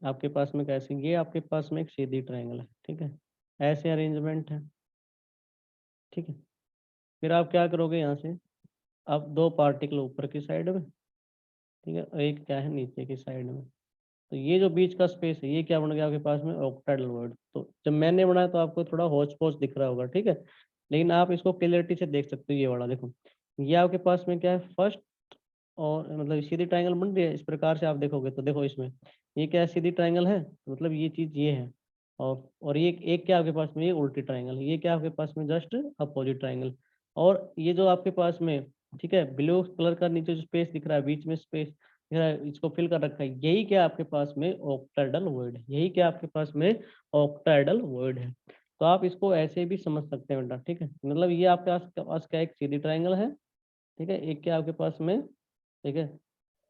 आपके पास में कैसे, ये आपके पास में एक सीधी ट्रायंगल है। ठीक है, ऐसे अरेंजमेंट है। ठीक है, फिर आप क्या करोगे, यहाँ से आप दो पार्टिकल ऊपर की साइड में, ठीक है, और एक क्या है नीचे की साइड में। तो ये जो बीच का स्पेस है ये क्या बन गया आपके पास में, ऑक्टाइडल वर्ड। तो जब मैंने बनाया तो आपको थोड़ा होच पोच दिख रहा होगा, ठीक है, लेकिन आप इसको क्लियरिटी से देख सकते हो। ये वाला देखो, ये आपके पास में क्या है, फर्स्ट और मतलब सीधी ट्रायंगल बन रही है। इस प्रकार से आप देखोगे तो देखो इसमें ये क्या है, सीधी ट्रायंगल है, मतलब ये चीज ये है। और ये एक क्या आपके पास में, ये उल्टी ट्रायंगल, ये क्या आपके पास में, जस्ट अपोजिट ट्रायंगल। और ये जो आपके पास में, ठीक है, ब्लू कलर का नीचे जो स्पेस दिख रहा है, बीच में स्पेस दिख रहा है, इसको फिल कर रखा है, यही क्या आपके पास में ऑक्टाइडल वर्ड है, यही क्या आपके पास में ऑक्टाइडल वर्ड है। तो आप इसको ऐसे भी समझ सकते हैं बेटा, ठीक है, मतलब ये आपके पास क्या, एक सीधी ट्रायंगल है, ठीक है, एक क्या आपके पास में, ठीक है,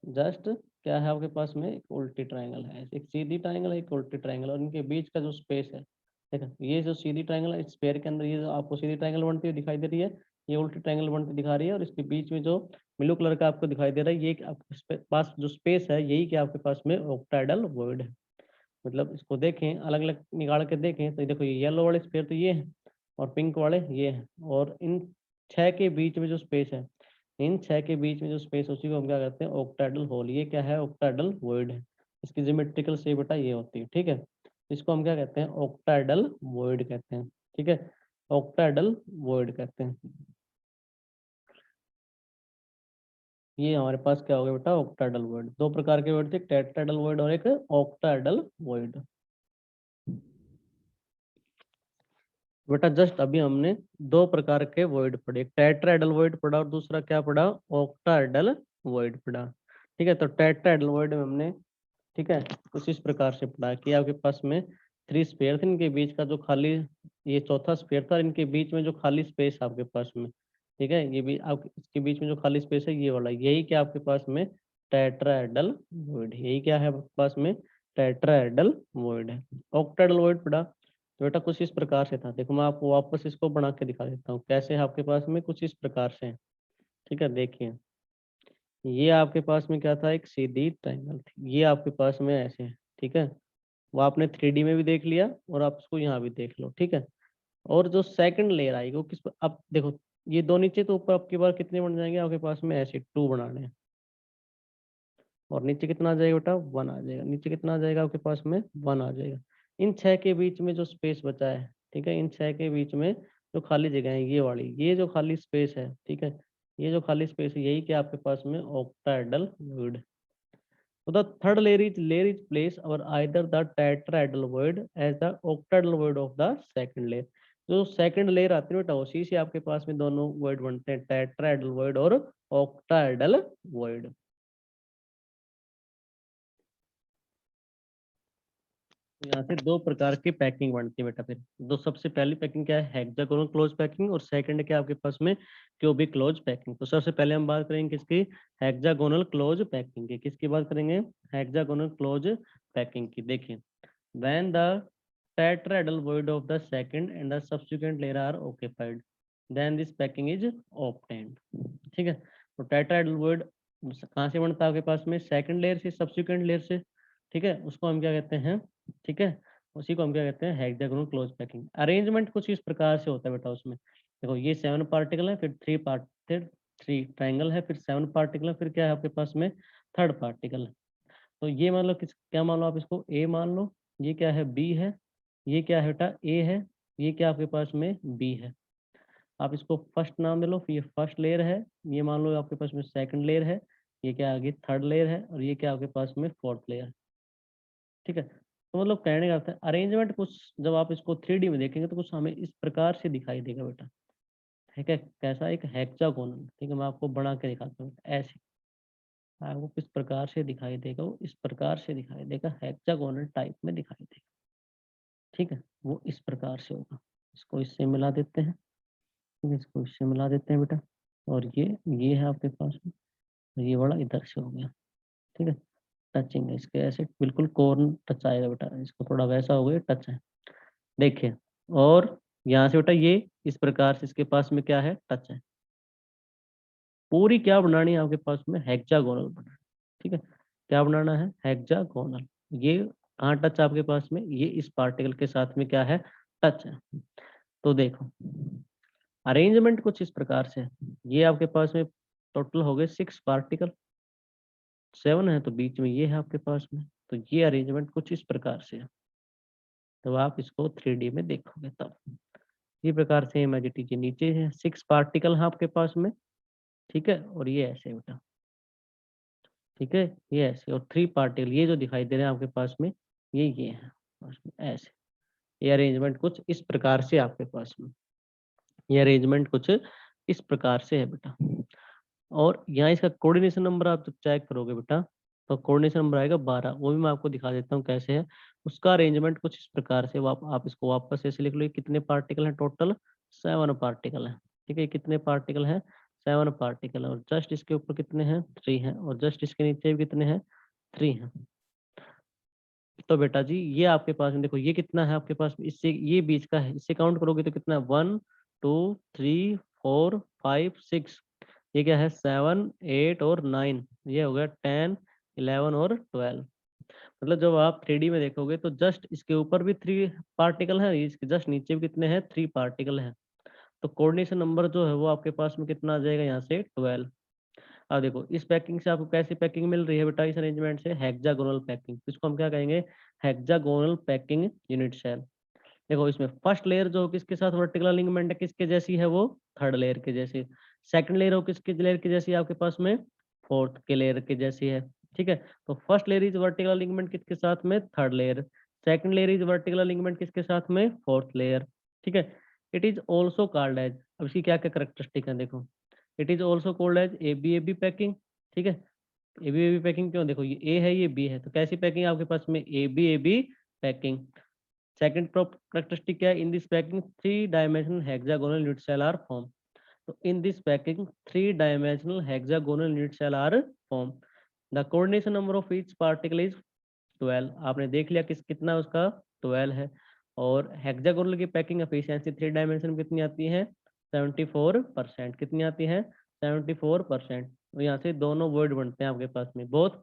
जस्ट क्या है आपके पास में, एक उल्टी ट्रायंगल है, एक सीधी ट्रायंगल है, एक उल्टी ट्रायंगल, और इनके बीच का जो स्पेस है, ठीक है, ये जो सीधी ट्रायंगल है, इस पेयर के अंदर ये जो आपको सीधी ट्रायंगल बनती हुई दिखाई दे रही है, ये उल्टी ट्रायंगल बनती दिखा रही है, और इसके बीच में जो ब्लू कलर का आपको दिखाई दे रहा है, ये आपके पास जो स्पेस है, यही क्या आपके पास में ऑक्टाइडल वर्ड है। मतलब इसको देखें, अलग अलग निकाल के देखें तो देखो, ये येलो वाले स्पेयर तो ये है, और पिंक वाले ये है, और इन छह के बीच में जो स्पेस है, इन छह के बीच में जो स्पेस, उसी को हम क्या कहते हैं, ऑक्टाइडल होल। ये क्या है, ऑक्टाइडल वॉइड है। इसकी ज्योमेट्रिकल शेप बेटा ये होती है, ठीक है, इसको हम क्या कहते हैं, ऑक्टाइडल वॉइड कहते हैं, ठीक है, ऑक्टाइडल वॉइड कहते हैं। ये हमारे पास क्या हो गया बेटा, ऑक्टाइडल वॉइड। दो प्रकार के वर्ड थे, टेट्राइडल वॉइड और एक ऑक्टाइडल वॉइड। बेटा जस्ट अभी हमने दो प्रकार के वॉइड पढ़े, एक टेट्राइडल वॉइड पढ़ा और दूसरा क्या पढ़ा, ऑक्टाइडल वॉइड पढ़ा, ठीक है। तो टेट्राइडल वॉइड में हमने, ठीक है, कुछ इस प्रकार से पढ़ा कि आपके पास में थ्री स्पेयर थे, इनके बीच का जो खाली, ये चौथा स्पेयर था, इनके बीच में जो खाली स्पेस आपके पास में, ठीक है, ये भी आप इसके बीच में जो खाली स्पेस है ये वाला, यही क्या आपके पास में टेट्राहेड्रल वॉइड, यही क्या है आपके पास में टेट्राहेड्रल वॉइड है। ऑक्टाहेड्रल वॉइड पढ़ा तो बेटा कुछ इस प्रकार से था, देखो मैं आपको वापस इसको बना के दिखा देता हूँ कैसे है आपके पास में, कुछ इस प्रकार से है, ठीक है। देखिए ये आपके पास में क्या था, एक सीधी ट्रायंगल थी, ये आपके पास में ऐसे है, ठीक है, वो आपने 3D में भी देख लिया और आप उसको यहाँ भी देख लो, ठीक है। और जो सेकंड लेयर आएगी वो किस पर, अब देखो ये दो नीचे तो ऊपर आपके पास कितने बन जाएंगे, आपके पास में ऐसे टू बनाने हैं, और नीचे कितना आ जाएगा बेटा, वन आ जाएगा, नीचे कितना आ जाएगा आपके पास में, वन आ जाएगा। इन छह के बीच में जो स्पेस बचा है, ठीक है, इन छह के बीच में जो खाली जगह है ये वाली, ये जो खाली स्पेस है, ठीक है, ये जो खाली स्पेस है, यही क्या आपके पास में octahedral void. So the third layer is placed over either the tetrahedral void as the octahedral void of the second layer. जो सेकंड लेयर आती है बेटा उसी से आपके पास में दोनों वर्ड बनते हैं, टेट्राहेड्रल वर्ड और ऑक्टाहेड्रल वर्ड। यहाँ से दो प्रकार की पैकिंग बनती है बेटा। फिर दो, सबसे पहली पैकिंग क्या है, हेक्सागोनल क्लोज पैकिंग, और सेकंड क्या आपके पास में, क्यूबिक क्लोज पैकिंग। तो सबसे पहले हम बात करेंगे किसकी, हेक्सागोनल क्लोज पैकिंग की। किसकी बात करेंगे, हेक्सागोनल क्लोज पैकिंग की। देखिए when the tetrahedral void of the second and the subsequent layer are occupied then this packing is obtained, ठीक है। तो tetrahedral void कहाँ से बनता है आपके पास में, सेकंड लेयर से, सब्सिक्वेंट लेयर से, ठीक है, उसको हम क्या कहते हैं, ठीक है, उसी को हम क्या कहते हैं, हेक्सागोनल क्लोज पैकिंग। अरेंजमेंट कुछ इस प्रकार से होता है बेटा उसमें, देखो ये 7 पार्टिकल है, फिर फिर 3 ट्राइंगल है, फिर 7 पार्टिकल है, फिर क्या है आपके पास में, थर्ड पार्टिकल है। तो ये मान लो किस, क्या मान लो आप इसको ए मान लो, ये क्या है, बी है, ये क्या है बेटा, ए है, ये क्या आपके पास में बी है। आप इसको फर्स्ट नाम दे लो, फिर ये फर्स्ट लेयर है, ये मान लो आपके पास में सेकंड लेयर है, ये क्या आगे थर्ड लेयर है, और ये क्या आपके पास में फोर्थ लेयर है, ठीक है। तो मतलब कहने का अर्थ है अरेंजमेंट कुछ, जब आप इसको 3D में देखेंगे तो कुछ हमें इस प्रकार से दिखाई देगा बेटा, ठीक है, कैसा, एक हेक्सागोनल, ठीक है, मैं आपको बना के दिखाता हूँ ऐसे, आपको किस प्रकार से दिखाई देगा, वो इस प्रकार से दिखाई देगा, हेक्सागोनल टाइप में दिखाई देगा, ठीक है, वो इस प्रकार से होगा। इसको इससे मिला देते हैं, ठीक है, इसको इससे मिला देते हैं बेटा, और ये है आपके पास में, ये बड़ा इधर से हो गया, ठीक है, टचिंग है इसके, ऐसे बिल्कुल कॉर्न टच आएगा बेटा, इसको थोड़ा वैसा हो गया, टच है, देखिए। और यहाँ से बेटा ये इस प्रकार से इसके पास में क्या है, टच है। पूरी क्या बनानी है आपके पास में, हेक्सागोनल बनाना, ठीक है, क्या बनाना है, हेक्सागोनल। ये कहाँ टच आपके पास में, ये इस पार्टिकल के साथ में क्या है, टच है। तो देखो अरेंजमेंट कुछ इस प्रकार से, ये आपके पास में टोटल हो गए 6 पार्टिकल, 7 है तो बीच में ये है आपके पास में, तो ये अरेंजमेंट कुछ इस प्रकार से है। तो आप इसको 3D में देखोगे तब इसी प्रकार से इमेजिटी के नीचे है 6 पार्टिकल है आपके पास में, ठीक है, और ये ऐसे बेटा, ठीक है, ये ऐसे, और 3 पार्टिकल ये जो दिखाई दे रहे हैं आपके पास में, ये है पास में, ऐसे। ये अरेंजमेंट कुछ इस प्रकार से आपके पास में, ये अरेंजमेंट कुछ इस प्रकार से है बेटा। और यहाँ इसका कोऑर्डिनेशन नंबर आप जब चेक करोगे बेटा, तो कोऑर्डिनेशन नंबर आएगा 12, वो भी मैं आपको दिखा देता हूँ कैसे है। उसका अरेंजमेंट कुछ इस प्रकार से, आप इसको वापस ऐसे लिख लो, ये कितने पार्टिकल हैं टोटल, 7 पार्टिकल हैं, ठीक है, कितने पार्टिकल हैं, 7 पार्टिकल है, और जस्ट इसके ऊपर कितने हैं, 3 हैं, और जस्ट इसके नीचे भी कितने हैं, 3 हैं। तो बेटा जी ये आपके पास में देखो, ये कितना है आपके पास में, इससे ये बीच का है, इससे काउंट करोगे तो कितना है, 1 2 3 4 5 6, ये क्या है, 7 8 और 9, ये हो गया 10 11 और 12। मतलब जब आप 3D में देखोगे तो जस्ट इसके ऊपर भी 3 पार्टिकल हैं, इसके जस्ट नीचे भी कितने हैं, 3 पार्टिकल हैं। तो कोऑर्डिनेशन नंबर जो है वो आपके पास में कितना आ जाएगा, यहाँ से 12। अब देखो इस पैकिंग से आपको कैसी पैकिंग मिल रही है बेटा, इस अरेंजमेंट से हेक्सागोनल पैकिंग, इसको हम क्या कहेंगे, हेक्सागोनल पैकिंग यूनिट सेल। देखो इसमें फर्स्ट लेयर जो किसके साथ वर्टिकल अलाइनमेंट है, किसके जैसी है, वो थर्ड लेयर के जैसी। सेकंड लेयर हो किसके लेयर की जैसी है आपके पास में, फोर्थ के लेयर के जैसी है, ठीक है। तो first layer is vertical alignment किसके साथ में, third layer. Second layer is vertical alignment किसके साथ में, फोर्थ लेयर, ठीक है। It is also called as, अब इसकी क्या क्या करेक्टरिस्टिक है देखो, it is also called as A B packing, ठीक है। ए बी पैकिंग क्यों, देखो ये ए है ये बी है, तो कैसी पैकिंग आपके पास में, A B packing. Second characteristic क्या है, in this packing 3 dimensional hexagonal unit cell are formed। तो in this packing 3 dimensional hexagonal unit cell are formed। The coordination number of each particle is 12, आपने देख लिया कितना उसका 12 है। और हेक्सागोनल की पैकिंग एफिशिएंसी 3 डायमेंशन में कितनी आती है, 74%, कितनी आती है, 74%। तो यहाँ से दोनों वर्ड बनते हैं आपके पास में, both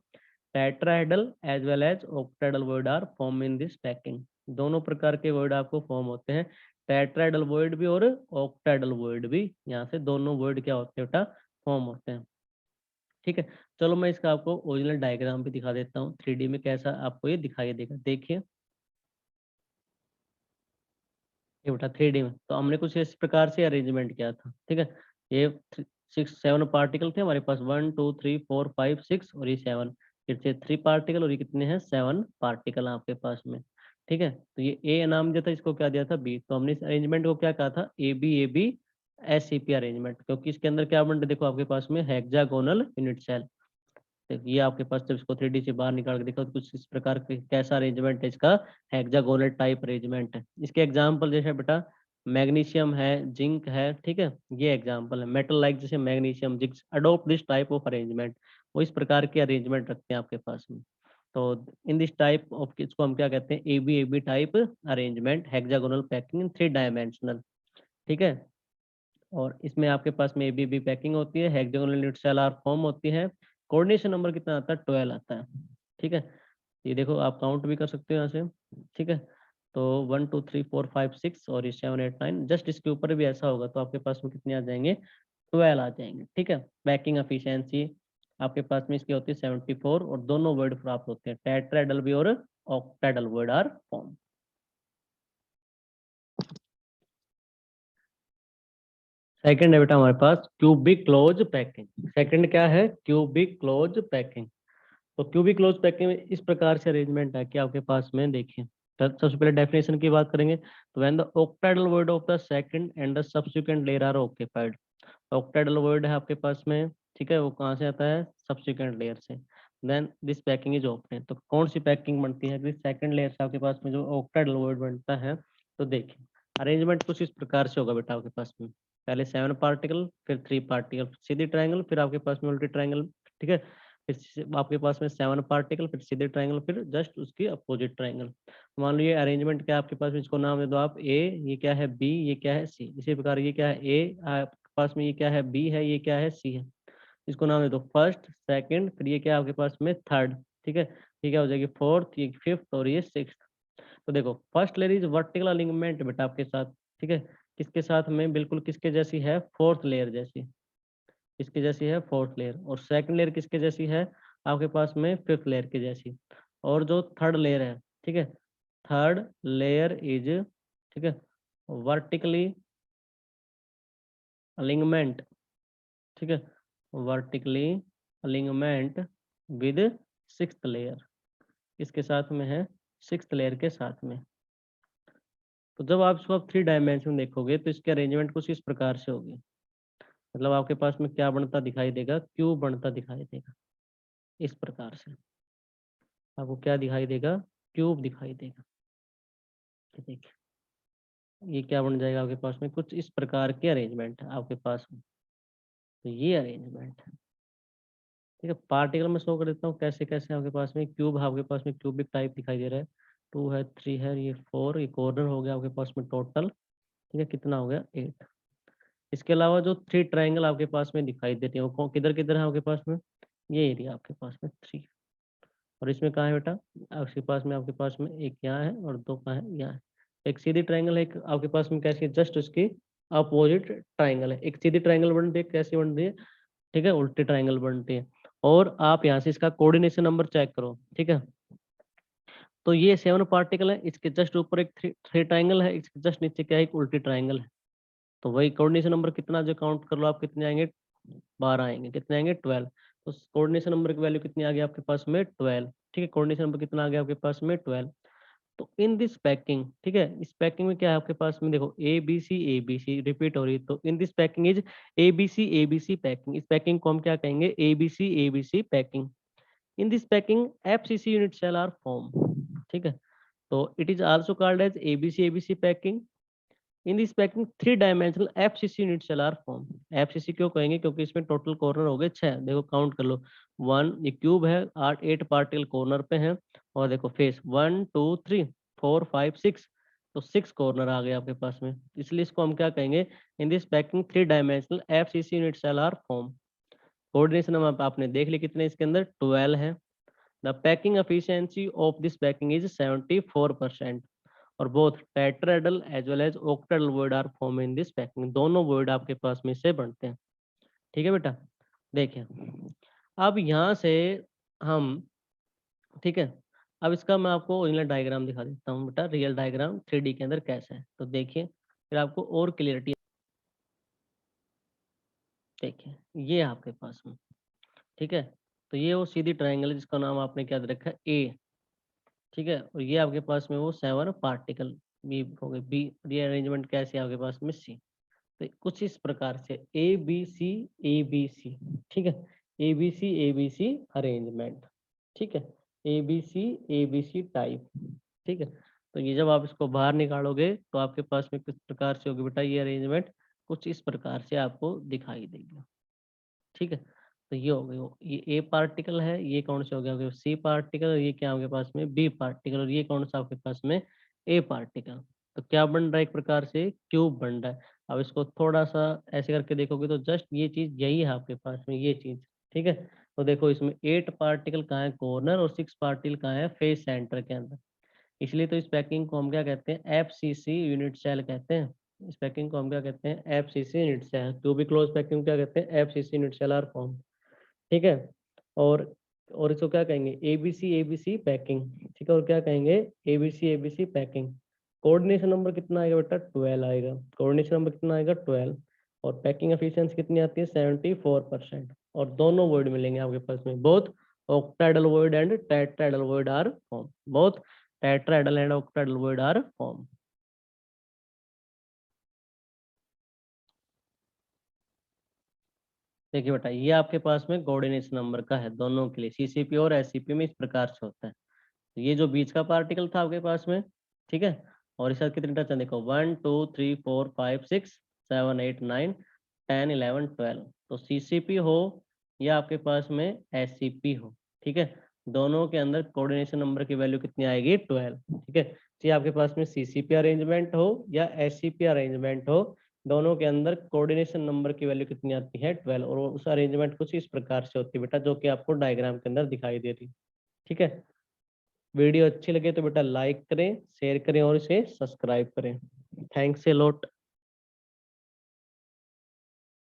tetrahedral as well as octahedral void are form in this packing. दोनों प्रकार के वर्ड आपको फॉर्म होते हैं, टेट्राहेड्रल वर्ड भी और ऑक्टाहेड्रल वर्ड भी, यहाँ से दोनों वर्ड क्या होते हैं बेटा, फॉर्म होते हैं, ठीक है। चलो मैं इसका आपको ओरिजिनल डायग्राम भी दिखा देता हूँ 3D में कैसा आपको ये दिखाई देगा, देखिए ये बेटा 3D में, तो हमने कुछ इस प्रकार से अरेंजमेंट किया था, ठीक है। ये 7 पार्टिकल थे हमारे पास, 1 2 3 4 5 6 और ये 7, फिर से 3 पार्टिकल, और ये कितने हैं, 7 पार्टिकल आपके पास में, ठीक है। तो ये ए नाम दिया था, इसको क्या दिया था, बी। तो हमने इस अरेंजमेंट को क्या कहा था, ए बी SCP अरेंजमेंट, क्योंकि इसके अंदर क्या बन देखो आपके पास में हेक्सागोनल यूनिट सेल। ये आपके पास जब इसको 3D से बाहर निकाल के देखो तो कुछ इस प्रकार के कैसा अरेंजमेंट है इसका, हेक्सागोनल टाइप अरेंजमेंट है। इसके एग्जांपल जैसे बेटा मैग्नीशियम है, जिंक है, ठीक है, ये एग्जांपल है। मेटल लाइक जैसे magnesium, zinc adopt this type of arrangement, वो इस प्रकार के अरेंजमेंट रखते हैं आपके पास में। तो इन दिस टाइप ऑफ, इसको हम क्या कहते हैं, A B type arrangement, hexagonal packing in 3 dimensional, ठीक है। और इसमें आपके पास में ए बी पैकिंग होती है, hexagonal unit cell are form होती है। कोऑर्डिनेशन नंबर कितना आता है, 12 आता है, ठीक है। ये देखो आप काउंट भी कर सकते हो यहाँ से, ठीक है। तो 1 2 3 4 5 6 और ये 7 8 9, जस्ट इसके ऊपर भी ऐसा होगा तो आपके पास में कितने आ जाएंगे, 12 आ जाएंगे, ठीक है। पैकिंग एफिशिएंसी आपके पास में इसकी होती है 74, और दोनों वर्ड प्राप्त होते हैं, टेट्राहेड्रल भी और octahedral void are form. Second है बेटा हमारे पास क्यूबिक क्लोज पैकिंग। सेकंड क्या है, क्यूबिक क्लोज पैकिंग। तो क्यूबिक क्लोज पैकिंग में इस प्रकार से अरेंजमेंट है कि आपके पास में देखिए, सबसे पहले डेफिनेशन की बात करेंगे, तो when the octahedral void of the second and the subsequent layer are occupied. Octahedral void है आपके पास में, ठीक है, वो कहाँ से आता है, सब्सिक्वेंट लेयर से। Then this packing is open, तो कौन सी पैकिंग बनती है, सेकंड लेयर से आपके पास में जो ऑक्टाहेड्रल वर्ड बनता है। तो देखिए अरेंजमेंट कुछ इस प्रकार से होगा बेटा आपके पास में, पहले 7 पार्टिकल, फिर 3 पार्टिकल, सीधे ट्रायंगल, फिर आपके पास में उल्टी ट्रायंगल, ठीक है। फिर आपके पास में 7 पार्टिकल, फिर सीधे ट्रायंगल, फिर जस्ट उसकी अपोजिट ट्रायंगल। मान लो ये अरेंजमेंट क्या आपके पास में, इसको नाम दे दो आप ए, ये क्या है बी, ये क्या है सी। इसी प्रकार ये क्या है ए आपके पास में, ये क्या है बी है, ये क्या है सी है। इसको नाम दे दो फर्स्ट, सेकंड, फिर ये क्या है आपके पास में थर्ड, ठीक है। ये क्या हो जाएगी फोर्थ, ये फिफ्थ और ये सिक्स्थ। तो देखो first layer is vertical alignment बेटा आपके साथ, ठीक है। किसके साथ में, बिल्कुल किसके जैसी है, फोर्थ लेयर जैसी, किसकी जैसी है, फोर्थ लेयर। और सेकंड लेयर किसके जैसी है आपके पास में, फिफ्थ लेयर की जैसी। और जो थर्ड लेयर है, ठीक है, थर्ड लेयर इज, ठीक है, वर्टिकली अलिग्नमेंट, ठीक है, vertically alignment with sixth layer, इसके साथ में है, सिक्स्थ लेयर के साथ में। तो जब आप इसको आप 3 डायमेंशन देखोगे तो इसके अरेंजमेंट कुछ इस प्रकार से होगी। मतलब आपके पास में क्या बनता दिखाई देगा, क्यूब बनता दिखाई देगा इस प्रकार से। आपको क्या दिखाई देगा, क्यूब दिखाई देगा। ये देखिए, ये क्या बन जाएगा आपके पास में, कुछ इस प्रकार के अरेंजमेंट है आपके पास में। तो ये अरेंजमेंट है, ठीक है। पार्टिकल में शो कर देता हूँ कैसे कैसे आपके पास में क्यूब, आपके पास में क्यूबिक टाइप दिखाई दे रहा है। 2 है, 3 है, ये 4, ये कॉर्नर हो गया आपके पास में टोटल, ठीक है, कितना हो गया 8। इसके अलावा जो 3 ट्राइंगल आपके पास में दिखाई देते हैं वो किधर किधर है आपके पास में, ये एरिया आपके पास में 3। और इसमें कहाँ है बेटा, आपके पास में एक यहाँ है और 2 कहाँ है, यहाँ है। एक सीधी ट्राइंगल है, एक आपके पास में कैसी है, जस्ट उसकी अपोजिट ट्राइंगल है। एक सीधी ट्राइंगल बनती है, कैसी बनती है, ठीक है, उल्टी ट्राइंगल बनती है। और आप यहाँ से इसका कोऑर्डिनेशन नंबर चेक करो, ठीक है। तो ये 7 पार्टिकल है, इसके जस्ट ऊपर एक थ्री ट्राइंगल है, इसके जस्ट नीचे क्या है, एक उल्टी ट्राइंगल है। तो वही कोऑर्डिनेशन नंबर कितना, जो काउंट कर लो आप, कितने आएंगे, 12 आएंगे। कितने आएंगे, 12। तो कोऑर्डिनेशन नंबर की वैल्यू कितनी आ गई आपके पास में, 12, ठीक है। कोऑर्डिनेशन नंबर कितना आ गया आपके पास में, 12। तो इन दिस पैकिंग, ठीक है, इस पैकिंग में क्या है आपके पास में, देखो ए बी सी रिपीट हो रही है, तो in this packing is A B C packing. इस पैकिंग को हम क्या कहेंगे, A B C packing. In this packing FCC unit cell are form, ठीक है। तो it is also called as A B C packing. In this packing 3 dimensional FCC unit cell are form. FCC क्यों कहेंगे, क्योंकि इसमें total corner हो गए 6। देखो काउंट कर लो, 1, ये क्यूब है, 8 पार्टिकल कॉर्नर पे हैं। और देखो फेस 1 2 3 4 5 6, तो 6 कॉर्नर आ गए आपके पास में। इसलिए इसको हम क्या कहेंगे, in this packing 3 dimensional FCC unit cell are form. Coordination हम आपने देख ली कितने इसके अंदर, 12 है। The packing efficiency of this packing is 74%। और both tetrahedral as well as octahedral void are form in this packing. दोनों वॉइड आपके पास में से बनते हैं, ठीक है बेटा। देखिए, अब यहाँ से हम, ठीक है, अब इसका मैं आपको ओरिजिनल डायग्राम दिखा देता हूँ बेटा, रियल डायग्राम 3D के अंदर कैसे है। तो देखिए, फिर आपको और क्लियरिटी। देखिए, ये आपके पास में, ठीक है। तो ये वो सीधी ट्राइंगल है जिसका नाम आपने क्या दे रखा है, ए, ठीक है। और ये आपके पास में वो 7 पार्टिकल, बी हो गए बी। ये अरेंजमेंट कैसे है आपके पास में, सी। तो कुछ इस प्रकार से ए बी सी, ठीक है, ए बी सी अरेंजमेंट, ठीक है, ए बी सी टाइप, ठीक है। तो ये जब आप इसको बाहर निकालोगे तो आपके पास में किस प्रकार से होगी बेटा, ये अरेंजमेंट कुछ इस प्रकार से आपको दिखाई देगी, ठीक है। तो ये हो गई, ये ए पार्टिकल है, ये कौन सा हो गया आपके सी पार्टिकल, और ये क्या आपके पास में बी पार्टिकल, और ये कौन सा आपके पास में ए पार्टिकल। तो क्या बन रहा है, एक प्रकार से क्यूब बन रहा है। अब इसको थोड़ा सा ऐसे करके देखोगे तो जस्ट ये चीज यही है आपके पास में, ये चीज, ठीक है। तो देखो इसमें 8 पार्टिकल कहाँ है, कॉर्नर, और 6 पार्टिकल कहाँ है, फेस सेंटर के अंदर। इसलिए तो इस पैकिंग को हम क्या कहते हैं, एफसीसी यूनिट सेल कहते हैं। इस पैकिंग को हम क्या कहते हैं, FCC unit cell. To be close packing क्या कहते हैं, FCC unit cell are form, ठीक है। और और इसको क्या कहेंगे, ए बी सी पैकिंग, ठीक है। और क्या कहेंगे, A B C packing. Coordination number कितना आएगा बेटा, 12 आएगा। कोऑर्डिनेशन नंबर कितना आएगा, 12। और पैकिंग एफिशिएंसी कितनी आती है, 74%। और दोनों वर्ड मिलेंगे आपके पास में, both octahedral void and tetrahedral void are form, both tetrahedral and octahedral void are form. देखिए बेटा, ये आपके पास में कोऑर्डिनेशन नंबर का है दोनों के लिए, सीसीपी और एससीपी में इस प्रकार से होता है। तो ये जो बीच का पार्टिकल था आपके पास में, ठीक है। और इसका कितने टच है, देखो 1 2 3 4 5 6 7 8 9 10 11 12। तो सीसीपी हो या आपके पास में एससीपी हो, ठीक है, दोनों के अंदर कोऑर्डिनेशन नंबर की वैल्यू कितनी आएगी, 12, ठीक है। चाहे आपके पास में सीसीपी अरेंजमेंट हो या एससीपी अरेंजमेंट हो, दोनों के अंदर कोऑर्डिनेशन नंबर की वैल्यू कितनी आती है, 12। और उस अरेंजमेंट कुछ इस प्रकार से होती है बेटा, जो कि आपको डायग्राम के अंदर दिखाई दे रही, ठीक है। वीडियो अच्छी लगे तो बेटा लाइक करें, शेयर करें और इसे सब्सक्राइब करें। Thanks a lot.